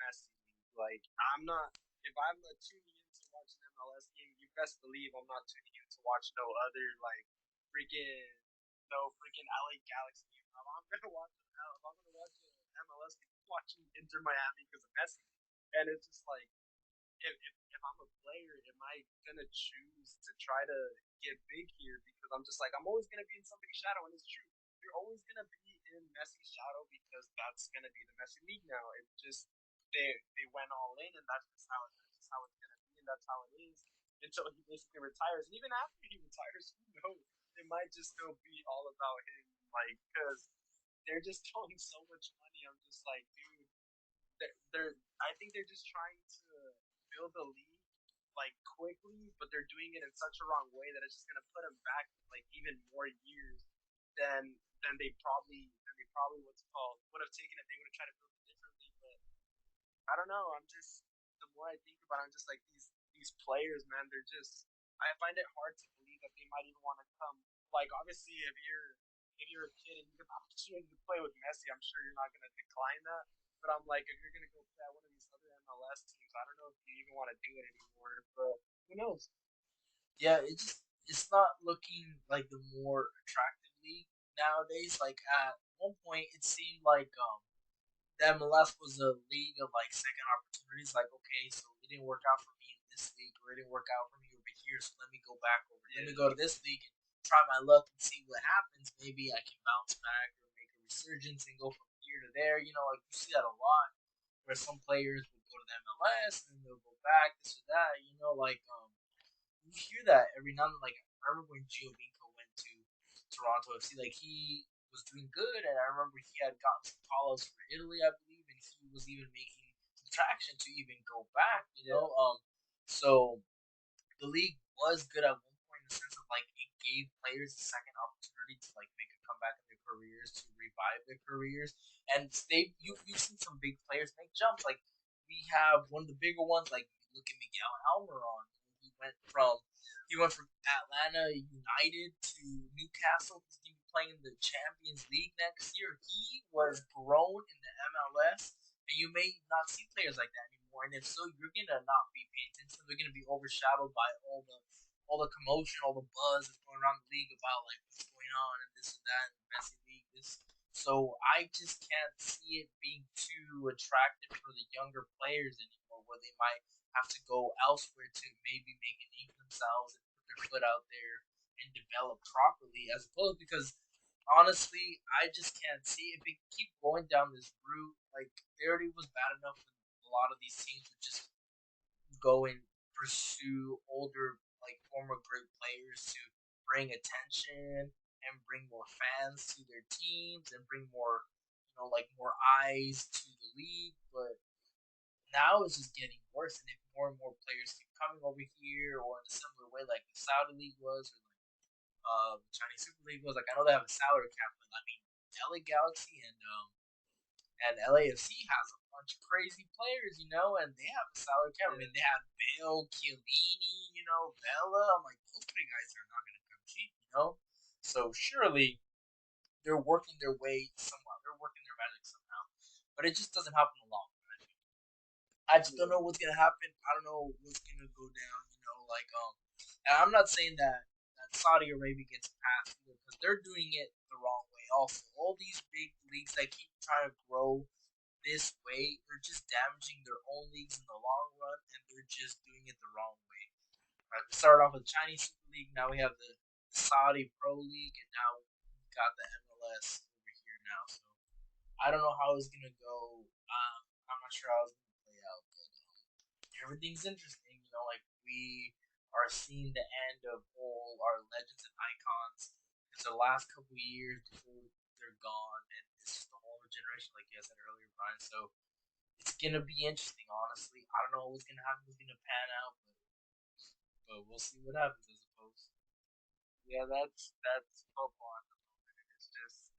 Messi league. Like I'm not. If I'm tuning in to watch an MLS game, you best believe I'm not tuning in to watch no other like freaking no freaking LA Galaxy game. I'm gonna watch it. If I'm gonna watch MLS game, I'm watching Inter Miami because of Messi, and it's just like if I'm a player, am I gonna choose to try to get big here? Because I'm just like I'm always gonna be in somebody's shadow, and it's true. You're always gonna be in Messi's shadow because that's gonna be the Messi league now. It's just they went all in, and that's just how it's gonna be, and that's how it is until he basically retires. And even after he retires, who knows? It might just still be all about him, like because they're just throwing so much money. I'm just like, dude, they're I think they're just trying to build a league like quickly, but they're doing it in such a wrong way that it's just gonna put them back like even more years than than they probably what's it called would have taken if they would have tried to build it differently. But I don't know. I'm just the more I think about it, I'm just like these players, man. They're just I find it hard to believe that they might even want to come. Like obviously, if you're a kid and you get the opportunity to play with Messi, I'm sure you're not gonna decline that. But I'm like, if you're gonna go play at one of these other MLS teams, I don't know if you even want to do it anymore. But who knows? Yeah, it's not looking like the more attractive league nowadays. Like at one point, it seemed like the MLS was a league of like second opportunities. Like, okay, so it didn't work out for me in this league, or it didn't work out for me over here. So let me go back over. Let me Yeah, go to this league and try my luck and see what happens. Maybe I can bounce back or make a resurgence and go from here to there. You know, like you see that a lot, where some players will go to the MLS and then they'll go back this or that. You know, like you hear that every now and then. Like I remember when Giovinco went to Toronto FC, like he was doing good, and I remember he had gotten some call outs for Italy, I believe, and he was even making some traction to even go back. You yeah, know, so the league was good at one point in the sense of like it gave players a second opportunity to like make a comeback in their careers, to revive their careers, and you've seen some big players make jumps. Like we have one of the bigger ones. Like look at Miguel Almiron. He went from he went from Atlanta United to Newcastle. He's going to be playing in the Champions League next year. He was grown in the MLS, and you may not see players like that anymore. And if so, you're gonna not be paying attention. They're gonna be overshadowed by all the commotion, all the buzz that's going around the league about like what's going on and this and that and the Messi league. This, so I just can't see it being too attractive for the younger players anymore, where they might have to go elsewhere to maybe make a name for themselves and put their foot out there and develop properly, as opposed because honestly, I just can't see if it keep going down this route. Like it already was bad enough when a lot of these teams would just go and pursue older, like former great players to bring attention and bring more fans to their teams and bring more, like more eyes to the league. But now it's just getting worse, and if more and more players keep coming over here, or in a similar way like the Saudi League was, or like the Chinese Super League was, like I know they have a salary cap, but I mean LA Galaxy and LAFC has a bunch of crazy players, and they have a salary cap. I yeah. mean, they have Bale, Chiellini, Vela. I'm like, those three guys are not going to come cheap. So surely they're working their way somewhat. They're working their magic somehow, but it just doesn't happen a lot. I just don't Yeah. know what's gonna happen. I don't know what's gonna go down. Like and I'm not saying that Saudi Arabia gets a pass either because they're doing it the wrong way. Also, all these big leagues that keep trying to grow this way, they're just damaging their own leagues in the long run, and they're just doing it the wrong way. Right, we started off with the Chinese Super League, now we have the Saudi Pro League, and now we got the MLS over here now. So I don't know how it's gonna go. I'm not sure how it's gonna play out, but everything's interesting. Like we are seeing the end of all our legends and icons. It's the last couple of years before they're gone, and this is the whole generation, like you said earlier, Brian. So it's gonna be interesting, honestly. I don't know what's gonna happen, what's gonna pan out, but we'll see what happens, I suppose. Yeah, that's football at the moment. And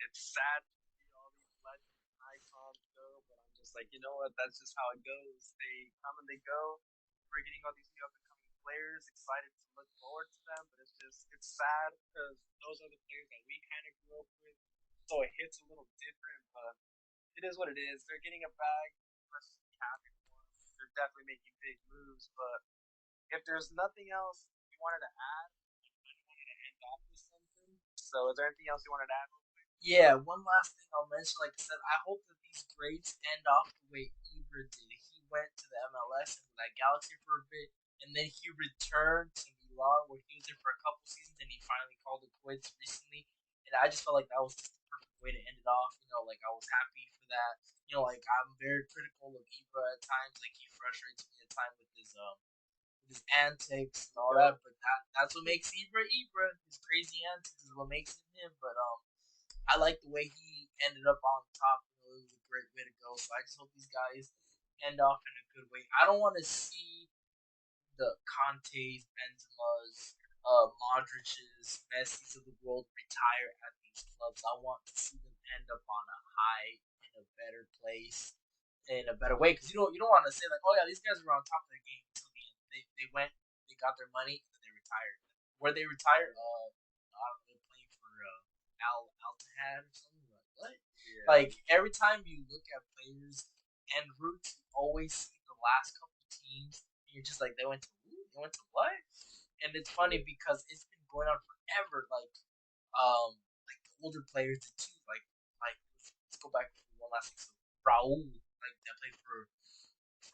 it's sad to see all these legends and icons go, but I'm just like, you know what? That's just how it goes. They come and they go. We're getting all these new up and coming players. Excited to look forward to them, but it's sad because those are the players that we kind of grew up with. So it hits a little different, but it is what it is. They're getting a bag. Let's be happy for them. They're definitely making big moves, but if there's nothing else you wanted to add, I wanted to end off with something. So, is there anything else you wanted to add? Yeah, one last thing I'll mention. Like I said, I hope that these grades end off the way Ibra did. He went to the MLS and that Galaxy for a bit, and then he returned to Milan, where he was there for a couple seasons, and he finally called it quits recently. And I just felt like that was just the perfect way to end it off. Like I was happy for that. Like I'm very critical of Ibra at times. Like he frustrates me at times with his antics and all that. But that's what makes Ibra Ibra. His crazy antics is what makes him him. But I like the way he ended up on top. It was a great way to go. So I just hope these guys end off in a good way. I don't want to see the Contes, Benzema's, Modric's, Messi's of the world retire at these clubs. I want to see them end up on a high in a better place, in a better way. Because you don't want to say like, oh yeah, these guys were on top of their game until the end. They went, they got their money, and then they retired. Where they retired, I don't know, they're playing for Al Altahad or something like what? Yeah. Like every time you look at players and roots, you always see the last couple teams you're just like, they went to who? They went to what? And it's funny because it's been going on forever. Like the older players did too. Like let's go back for one last thing. So Raul, like that played for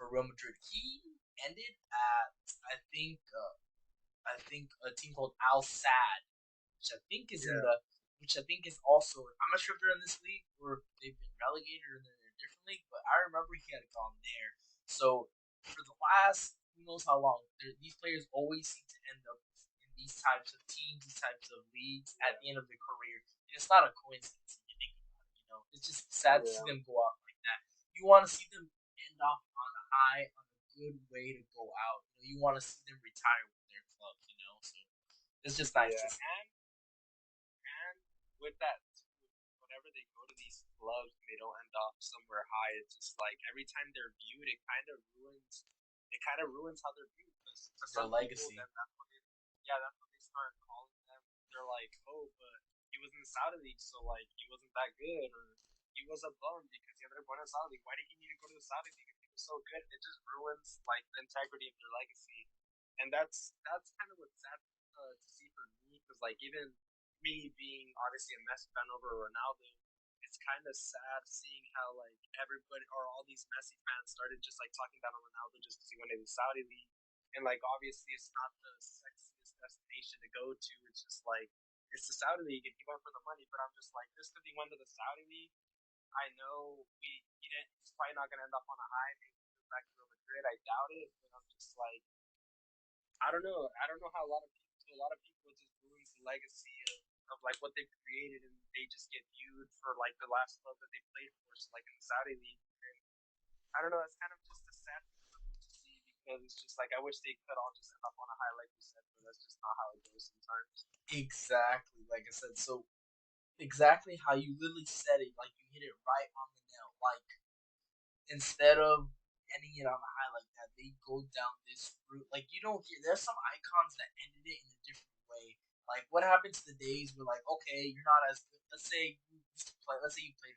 Real Madrid. He ended at I think a team called Al Sadd, which I think is in Yeah. the which I think is also I'm not sure if they're in this league or if they've been relegated or they're in a different league, but I remember he had gone there. So for the last who knows how long, these players always seem to end up in these types of teams, these types of leagues at the end of their career. And it's not a coincidence if you think about it. It's just sad to see Yeah. them go out like that. You want to see them end off on a high, on a good way to go out. You want to see them retire with their club. So it's just nice Yeah. to see. And with that, whenever they go to these clubs, they don't end up somewhere high. It's just like every time they're viewed, it kind of ruins. It kind of ruins how they're viewed. Because to Their some people, legacy. then that's what they start calling them. They're like, oh, but he was in the Saudi league, so like he wasn't that good, or he was a bum because he ended up going to the Saudi league. Why did he need to go to the Saudi league if he was so good? It just ruins like the integrity of their legacy, and that's kind of what's sad to see for me because like even me being obviously a Messi fan over Ronaldo, it's kind of sad seeing how like everybody or all these Messi fans started just like talking down on Ronaldo just because he went to the Saudi league, and like obviously it's not the sexiest destination to go to. It's just like it's the Saudi league, and he went for the money. But I'm just like, just because he went to the Saudi league, I know he didn't. He's probably not going to end up on a high. Maybe he goes back to Real Madrid. I doubt it. But I'm just like, I don't know. I don't know how a lot of people it just ruins the legacy of like what they've created, and they just get viewed for like the last club that they played for, so like in the Saudi league. And I don't know. It's kind of just a sad thing for me to see because it's just like I wish they could all just end up on a high, like you said, but that's just not how it goes sometimes. Exactly, like I said. So exactly how you literally said it, like you hit it right on the nail. Like instead of ending it on a high like that, they go down this route. Like you don't hear. There's some icons that ended it in a different way. Like what happened to the days where like okay, you're not as good. Let's say you used to play. Let's say you played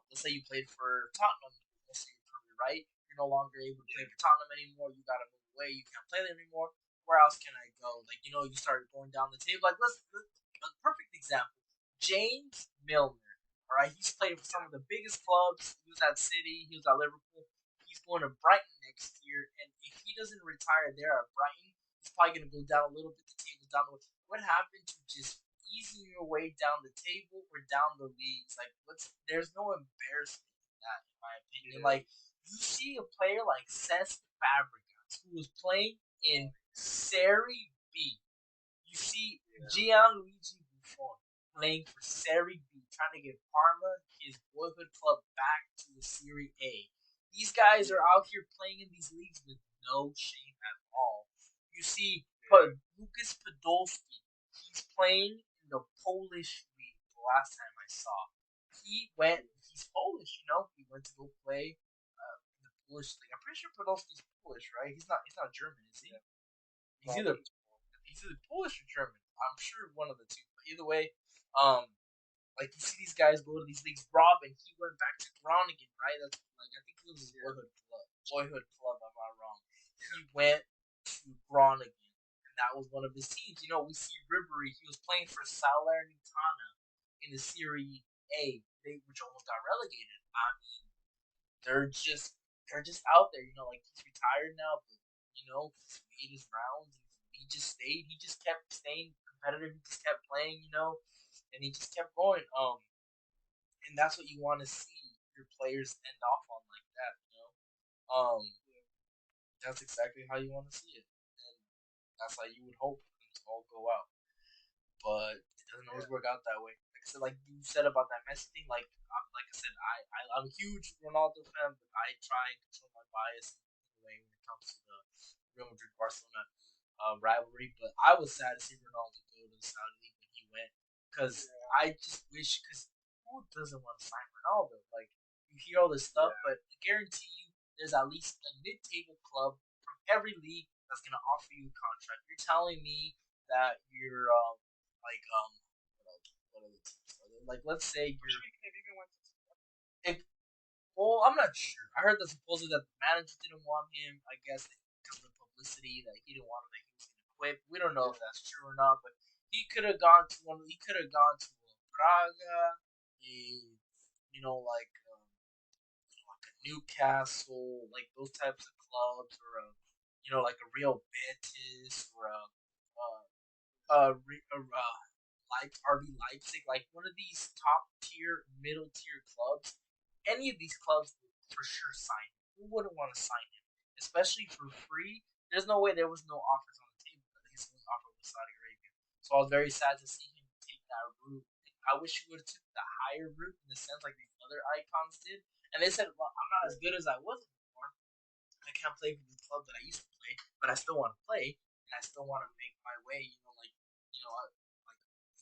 let's say you played for Tottenham most of your career, right? You're no longer able to play for Tottenham anymore. You gotta move away. You can't play them anymore. Where else can I go? Like you start going down the table. Like let's a perfect example. James Milner. All right, he's played for some of the biggest clubs. He was at City. He was at Liverpool. He's going to Brighton next year, and if he doesn't retire there at Brighton, he's probably going to go down a little bit. The table down. What happened to just easing your way down the table or down the leagues? Like, there's no embarrassment in that, in my opinion. Yeah. Like, you see a player like Cesc Fabregas who was playing in Serie B. You see Gianluigi Buffon playing for Serie B, trying to get Parma, his boyhood club, back to the Serie A. These guys are out here playing in these leagues with no shame at all. You see Lucas Podolski, he's playing in the Polish league the last time I saw. He's Polish. He went to go play in the Polish league. I'm pretty sure Podolski's Polish, right? He's not German, is he? He's either Polish or German. I'm sure one of the two. But either way, like you see these guys go to these leagues. Robin, he went back to Groningen, right? That's like I think it was his boyhood club. Boyhood club, if I'm not wrong. He went to Groningen, and that was one of his teams. You know, we see Ribery. He was playing for Salernitana in the Serie A, which almost got relegated. I mean, they're just they're just out there. You know, like he's retired now, but you know he's made his rounds. He just stayed. He just kept staying competitive. He just kept playing. You know, and he just kept going. And that's what you want to see your players end off on like that. You know, um, that's exactly how you want to see it, and that's how you would hope them to all go out. But it doesn't always work out that way. Like I said, like you said about that Messi thing, like I said, I'm a huge Ronaldo fan, but I try and control my bias in a way when it comes to the Real Madrid Barcelona rivalry. But I was sad to see Ronaldo go to the Saudi League when he went because I just wish because who doesn't want to sign Ronaldo? Like you hear all this stuff, but I guarantee you, there's at least a mid-table club from every league that's gonna offer you a contract. You're telling me that you're like what are the teams? Like let's say you're if, well, I'm not sure. I heard that supposedly that the manager didn't want him. I guess because of the publicity that he didn't want him, that he was going to quit. We don't know if that's true or not, but he could have gone to one. He could have gone to Braga, a like a Newcastle, like those types of clubs, or like a Real Betis or like RB Leipzig, like one of these top tier, middle tier clubs. Any of these clubs would for sure sign him. Who wouldn't want to sign him, especially for free? There's no way there was no offers on the table. I think his only offer was Saudi Arabia. So I was very sad to see him take that route. I wish he would have took the higher route in the sense like these other icons did. And they said, "Well, I'm not as good as I was before. I can't play for the club that I used to play, but I still want to play, and I still want to make my way. Like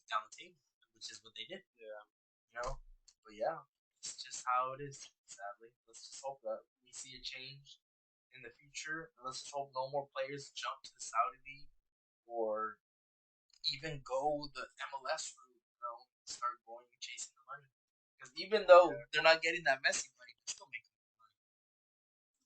down the table, which is what they did. Yeah. But yeah, it's just how it is. Sadly, let's just hope that we see a change in the future. And let's just hope no more players jump to the Saudi league or even go the MLS route. Start going and chasing the money. Because even though they're not getting that Messi money, they're still making money.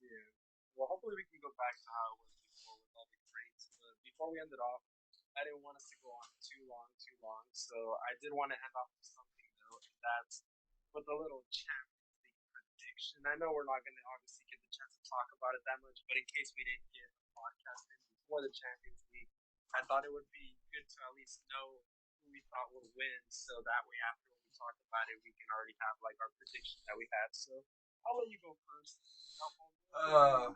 Yeah. Well, hopefully we can go back to how it was before with all the grades. But before we end it off, I didn't want us to go on too long. So I did want to end off with something though, and that's with a little Champions League prediction. I know we're not going to obviously get the chance to talk about it that much, but in case we didn't get a podcast in before the Champions League, I thought it would be good to at least know who we thought would win, so that way after when we talk about it, we can already have like our prediction that we had. So I'll let you go first. Uh,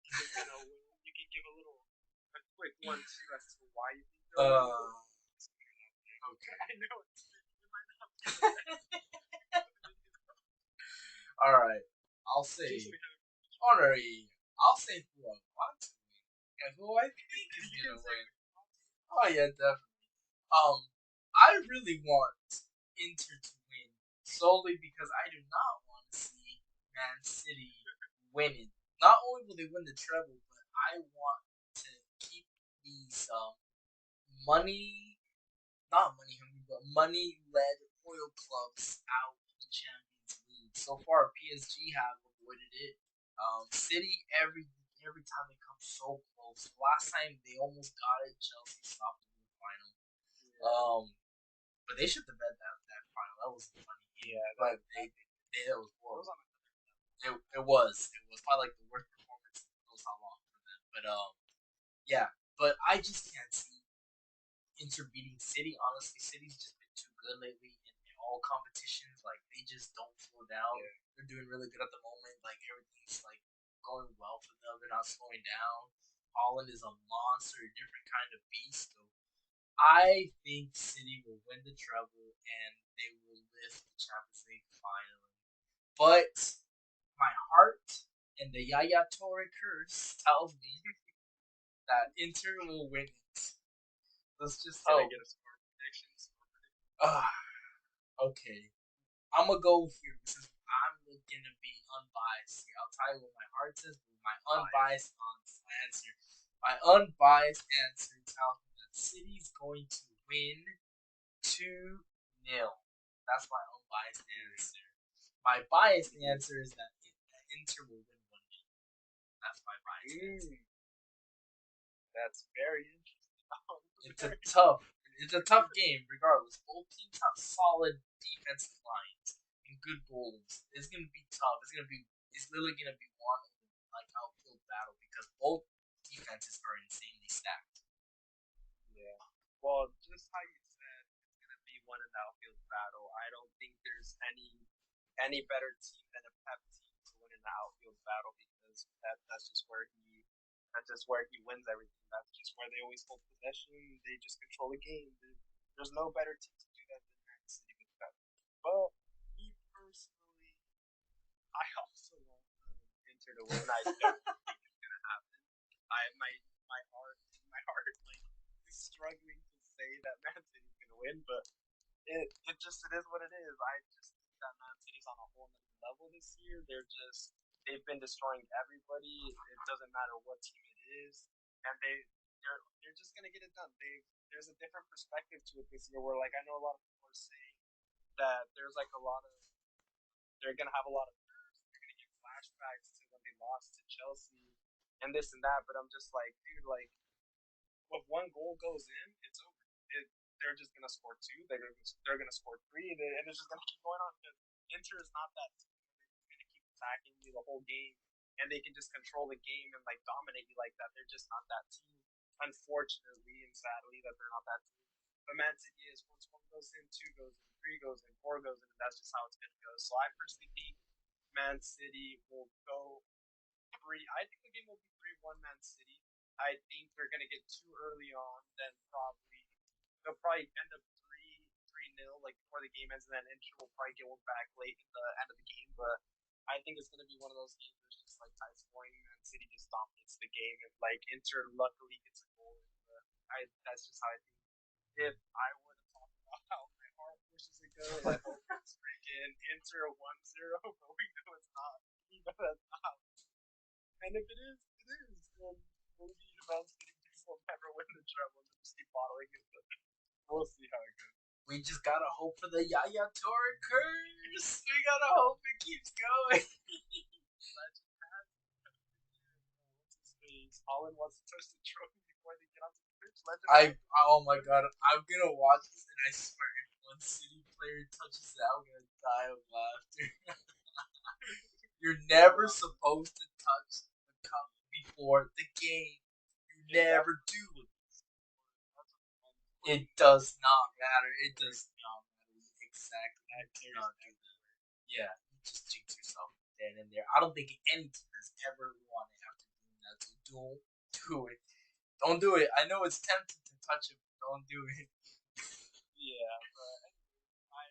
You can give a quick one too as to why you think uh, okay. I know it's all right. I'll say honorary. I'll say who I want to win and who I think is gonna win. Oh yeah, definitely. I really want Inter to win solely because I do not want to see Man City winning. Not only will they win the treble, but I want to keep these money, not money hungry, but money led oil clubs out of the Champions League. So far, PSG have avoided it. City every time they come so close. Last time they almost got it, Chelsea stopped them in the final. But they should have bet that final. That was funny. Yeah, but it was horrible. It was probably like the worst performance in knows how long for them. But yeah. But I just can't see Inter beating City. Honestly, City's just been too good lately in all competitions. Like they just don't slow down. Yeah. They're doing really good at the moment. Like everything's like going well for them. They're not slowing down. Holland is a monster, a different kind of beast. So I think City will win the treble and they will lift the Champions League finally. But my heart and the Yaya Toure curse tells me that Inter will win it. Let's just hope. Get a score predictions. Okay. I'm gonna go here because I'm looking to be unbiased here. I'll tell you what my heart says, but my unbiased answer. My unbiased answer tells me that City's going to win 2-0. That's my unbiased answer. My biased answer is that Inter will win 1-0. That's my biased answer. That's very interesting. It's a tough. It's a tough game, regardless. Both teams have solid defensive lines and good goalies. It's gonna be tough. It's gonna be. It's literally gonna be one like outfield battle because both defenses are insanely stacked. Yeah. Well, just how you said, it's gonna be one in the outfield battle. I don't think there's any better team than a Pep team to win in the outfield battle because that's just where he wins everything. That's just where they always hold possession. They just control the game. There's no better team to do that than Man City with Pep. But me personally, I also want Inter to win. I don't think it's gonna happen. I my heart like is struggling to say that Man City's gonna win, but it is what it is. I just think that Man City's on a whole nother level this year. They've been destroying everybody. It doesn't matter what team it is, and they're just gonna get it done. There's a different perspective to it this year. Where like I know a lot of people are saying that there's like a lot of they're gonna have a lot of nerves. They're gonna get flashbacks to when they lost to Chelsea and this and that. But I'm just like, dude, like if one goal goes in, it's over. They're just gonna score two. They're gonna score three, and it's just gonna keep going on. Because Inter is not that team. They're gonna keep attacking you the whole game, and they can just control the game and like dominate you like that. They're just not that team. Unfortunately and sadly, that they're not that team. But Man City is once one goes in, two goes in, three goes in, four goes in, and that's just how it's gonna go. So I personally think Man City will go three. I think the game will be 3-1 Man City. I think they're gonna get too early on, then they'll probably end up 3-0 like before the game ends, and then Inter will probably get one back late in the end of the game. But I think it's gonna be one of those games that's just like high scoring, and City just dominates the game, and like Inter luckily gets a goal. I That's just how I think. If I were to talk about how my heart wishes it goes, I hope it's freaking Inter 1-0, but we know it's not. We know that's not. And if it is, it is. Then maybe Man City will never win the treble. They'll just keep bottling it. But we'll see how it goes. We just gotta hope for the Yaya Toure curse. We gotta hope it keeps going. Legend has what's his face? Holland wants to touch the trophy before they get onto the pitch. Legend has Oh my god, I'm gonna watch this and I swear if one City player touches it, I'm gonna die of laughter. You're never supposed to touch the cup before the game. You never do it. It does not matter. It does not matter. Exactly. You do not do that. Yeah, you just jinx yourself then and there. I don't think any team has ever won it after doing that. So don't do it. Don't do it. I know it's tempting to touch it, but don't do it. Yeah, but I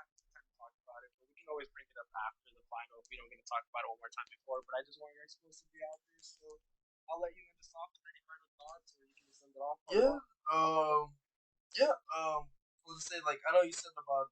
have some time to talk about it. But we can always bring it up after the final if we don't get to talk about it one more time before. But I just want your exclusivity out there, so I'll let you end this off with any final thoughts, or you can just send it off. Yeah. Yeah. Let's say like I know you said about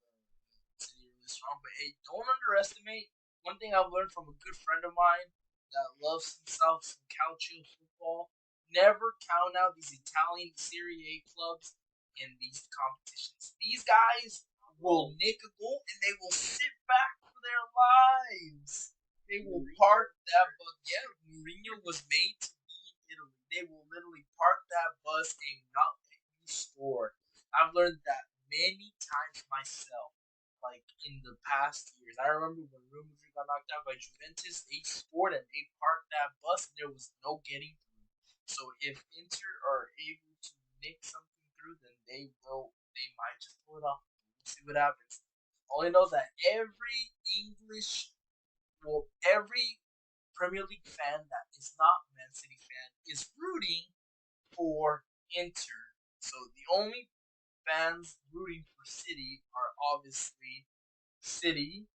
City really strong, but hey, don't underestimate. One thing I've learned from a good friend of mine that loves himself some calcio football. Never count out these Italian Serie A clubs in these competitions. These guys will nick a goal and they will sit back for their lives. They will park that bus. Yeah, Mourinho was made to be in Italy. They will literally park that bus and not let you score. I've learned that many times myself. Like in the past years, I remember when Real Madrid got knocked out by Juventus, they scored and they parked that bus, and there was no getting through. So if Inter are able to nick something through, then they will. They might just pull it off. We'll see what happens. Only know that every Premier League fan that is not Man City fan is rooting for Inter. So the only fans rooting for City are obviously City,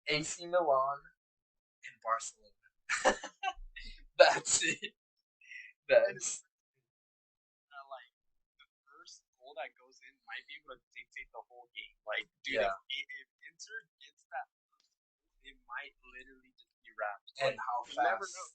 AC Milan, and Barcelona. That's it. That's Like the first goal that goes in might be able to dictate the whole game. Like, dude, yeah. if Inter gets that first goal, it might literally just be wrapped. And Like, how you fast? never know.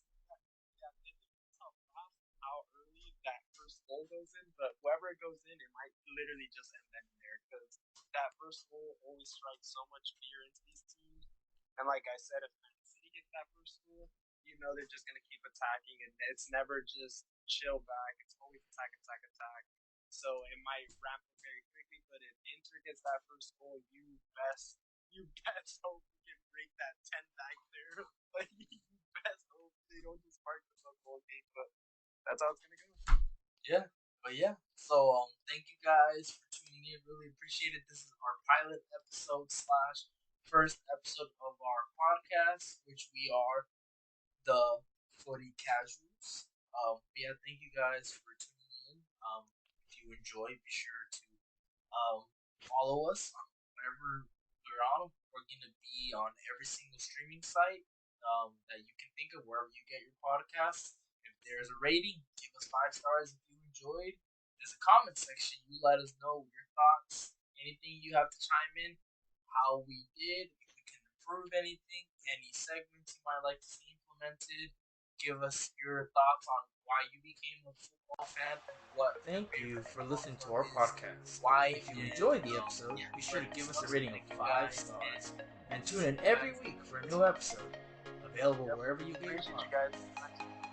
Yeah, it depends how fast, how early that first goal goes in. But whoever it goes in, it might literally just end then and there because that first goal always strikes so much fear into these teams. And like I said, if Man City gets that first goal, you know they're just gonna keep attacking, and it's never just chill back. It's always attack, attack, attack. So it might ramp up very quickly, but if Inter gets that first goal, you best hope you can break that 10 back there. Like you best hope they don't just park the goal game, but that's how it's gonna go. Yeah, but yeah. So thank you guys for tuning in. Really appreciate it. This is our pilot episode slash first episode of our podcast, which we are the Footy Casuals. Yeah, thank you guys for tuning in. If you enjoy, be sure to follow us on wherever we're on. We're gonna be on every single streaming site that you can think of, wherever you get your podcasts. If there's a rating, give us 5 stars if you enjoyed. There's a comment section. You let us know your thoughts, anything you have to chime in, how we did, if we can improve anything, any segments you might like to see implemented. Give us your thoughts on why you became a football fan, what thank you for listening to our podcast. Why, if you enjoyed the episode, be sure to give us a rating of 5 stars and tune in every week for a new episode. Available wherever you get your Appreciate you podcast. guys.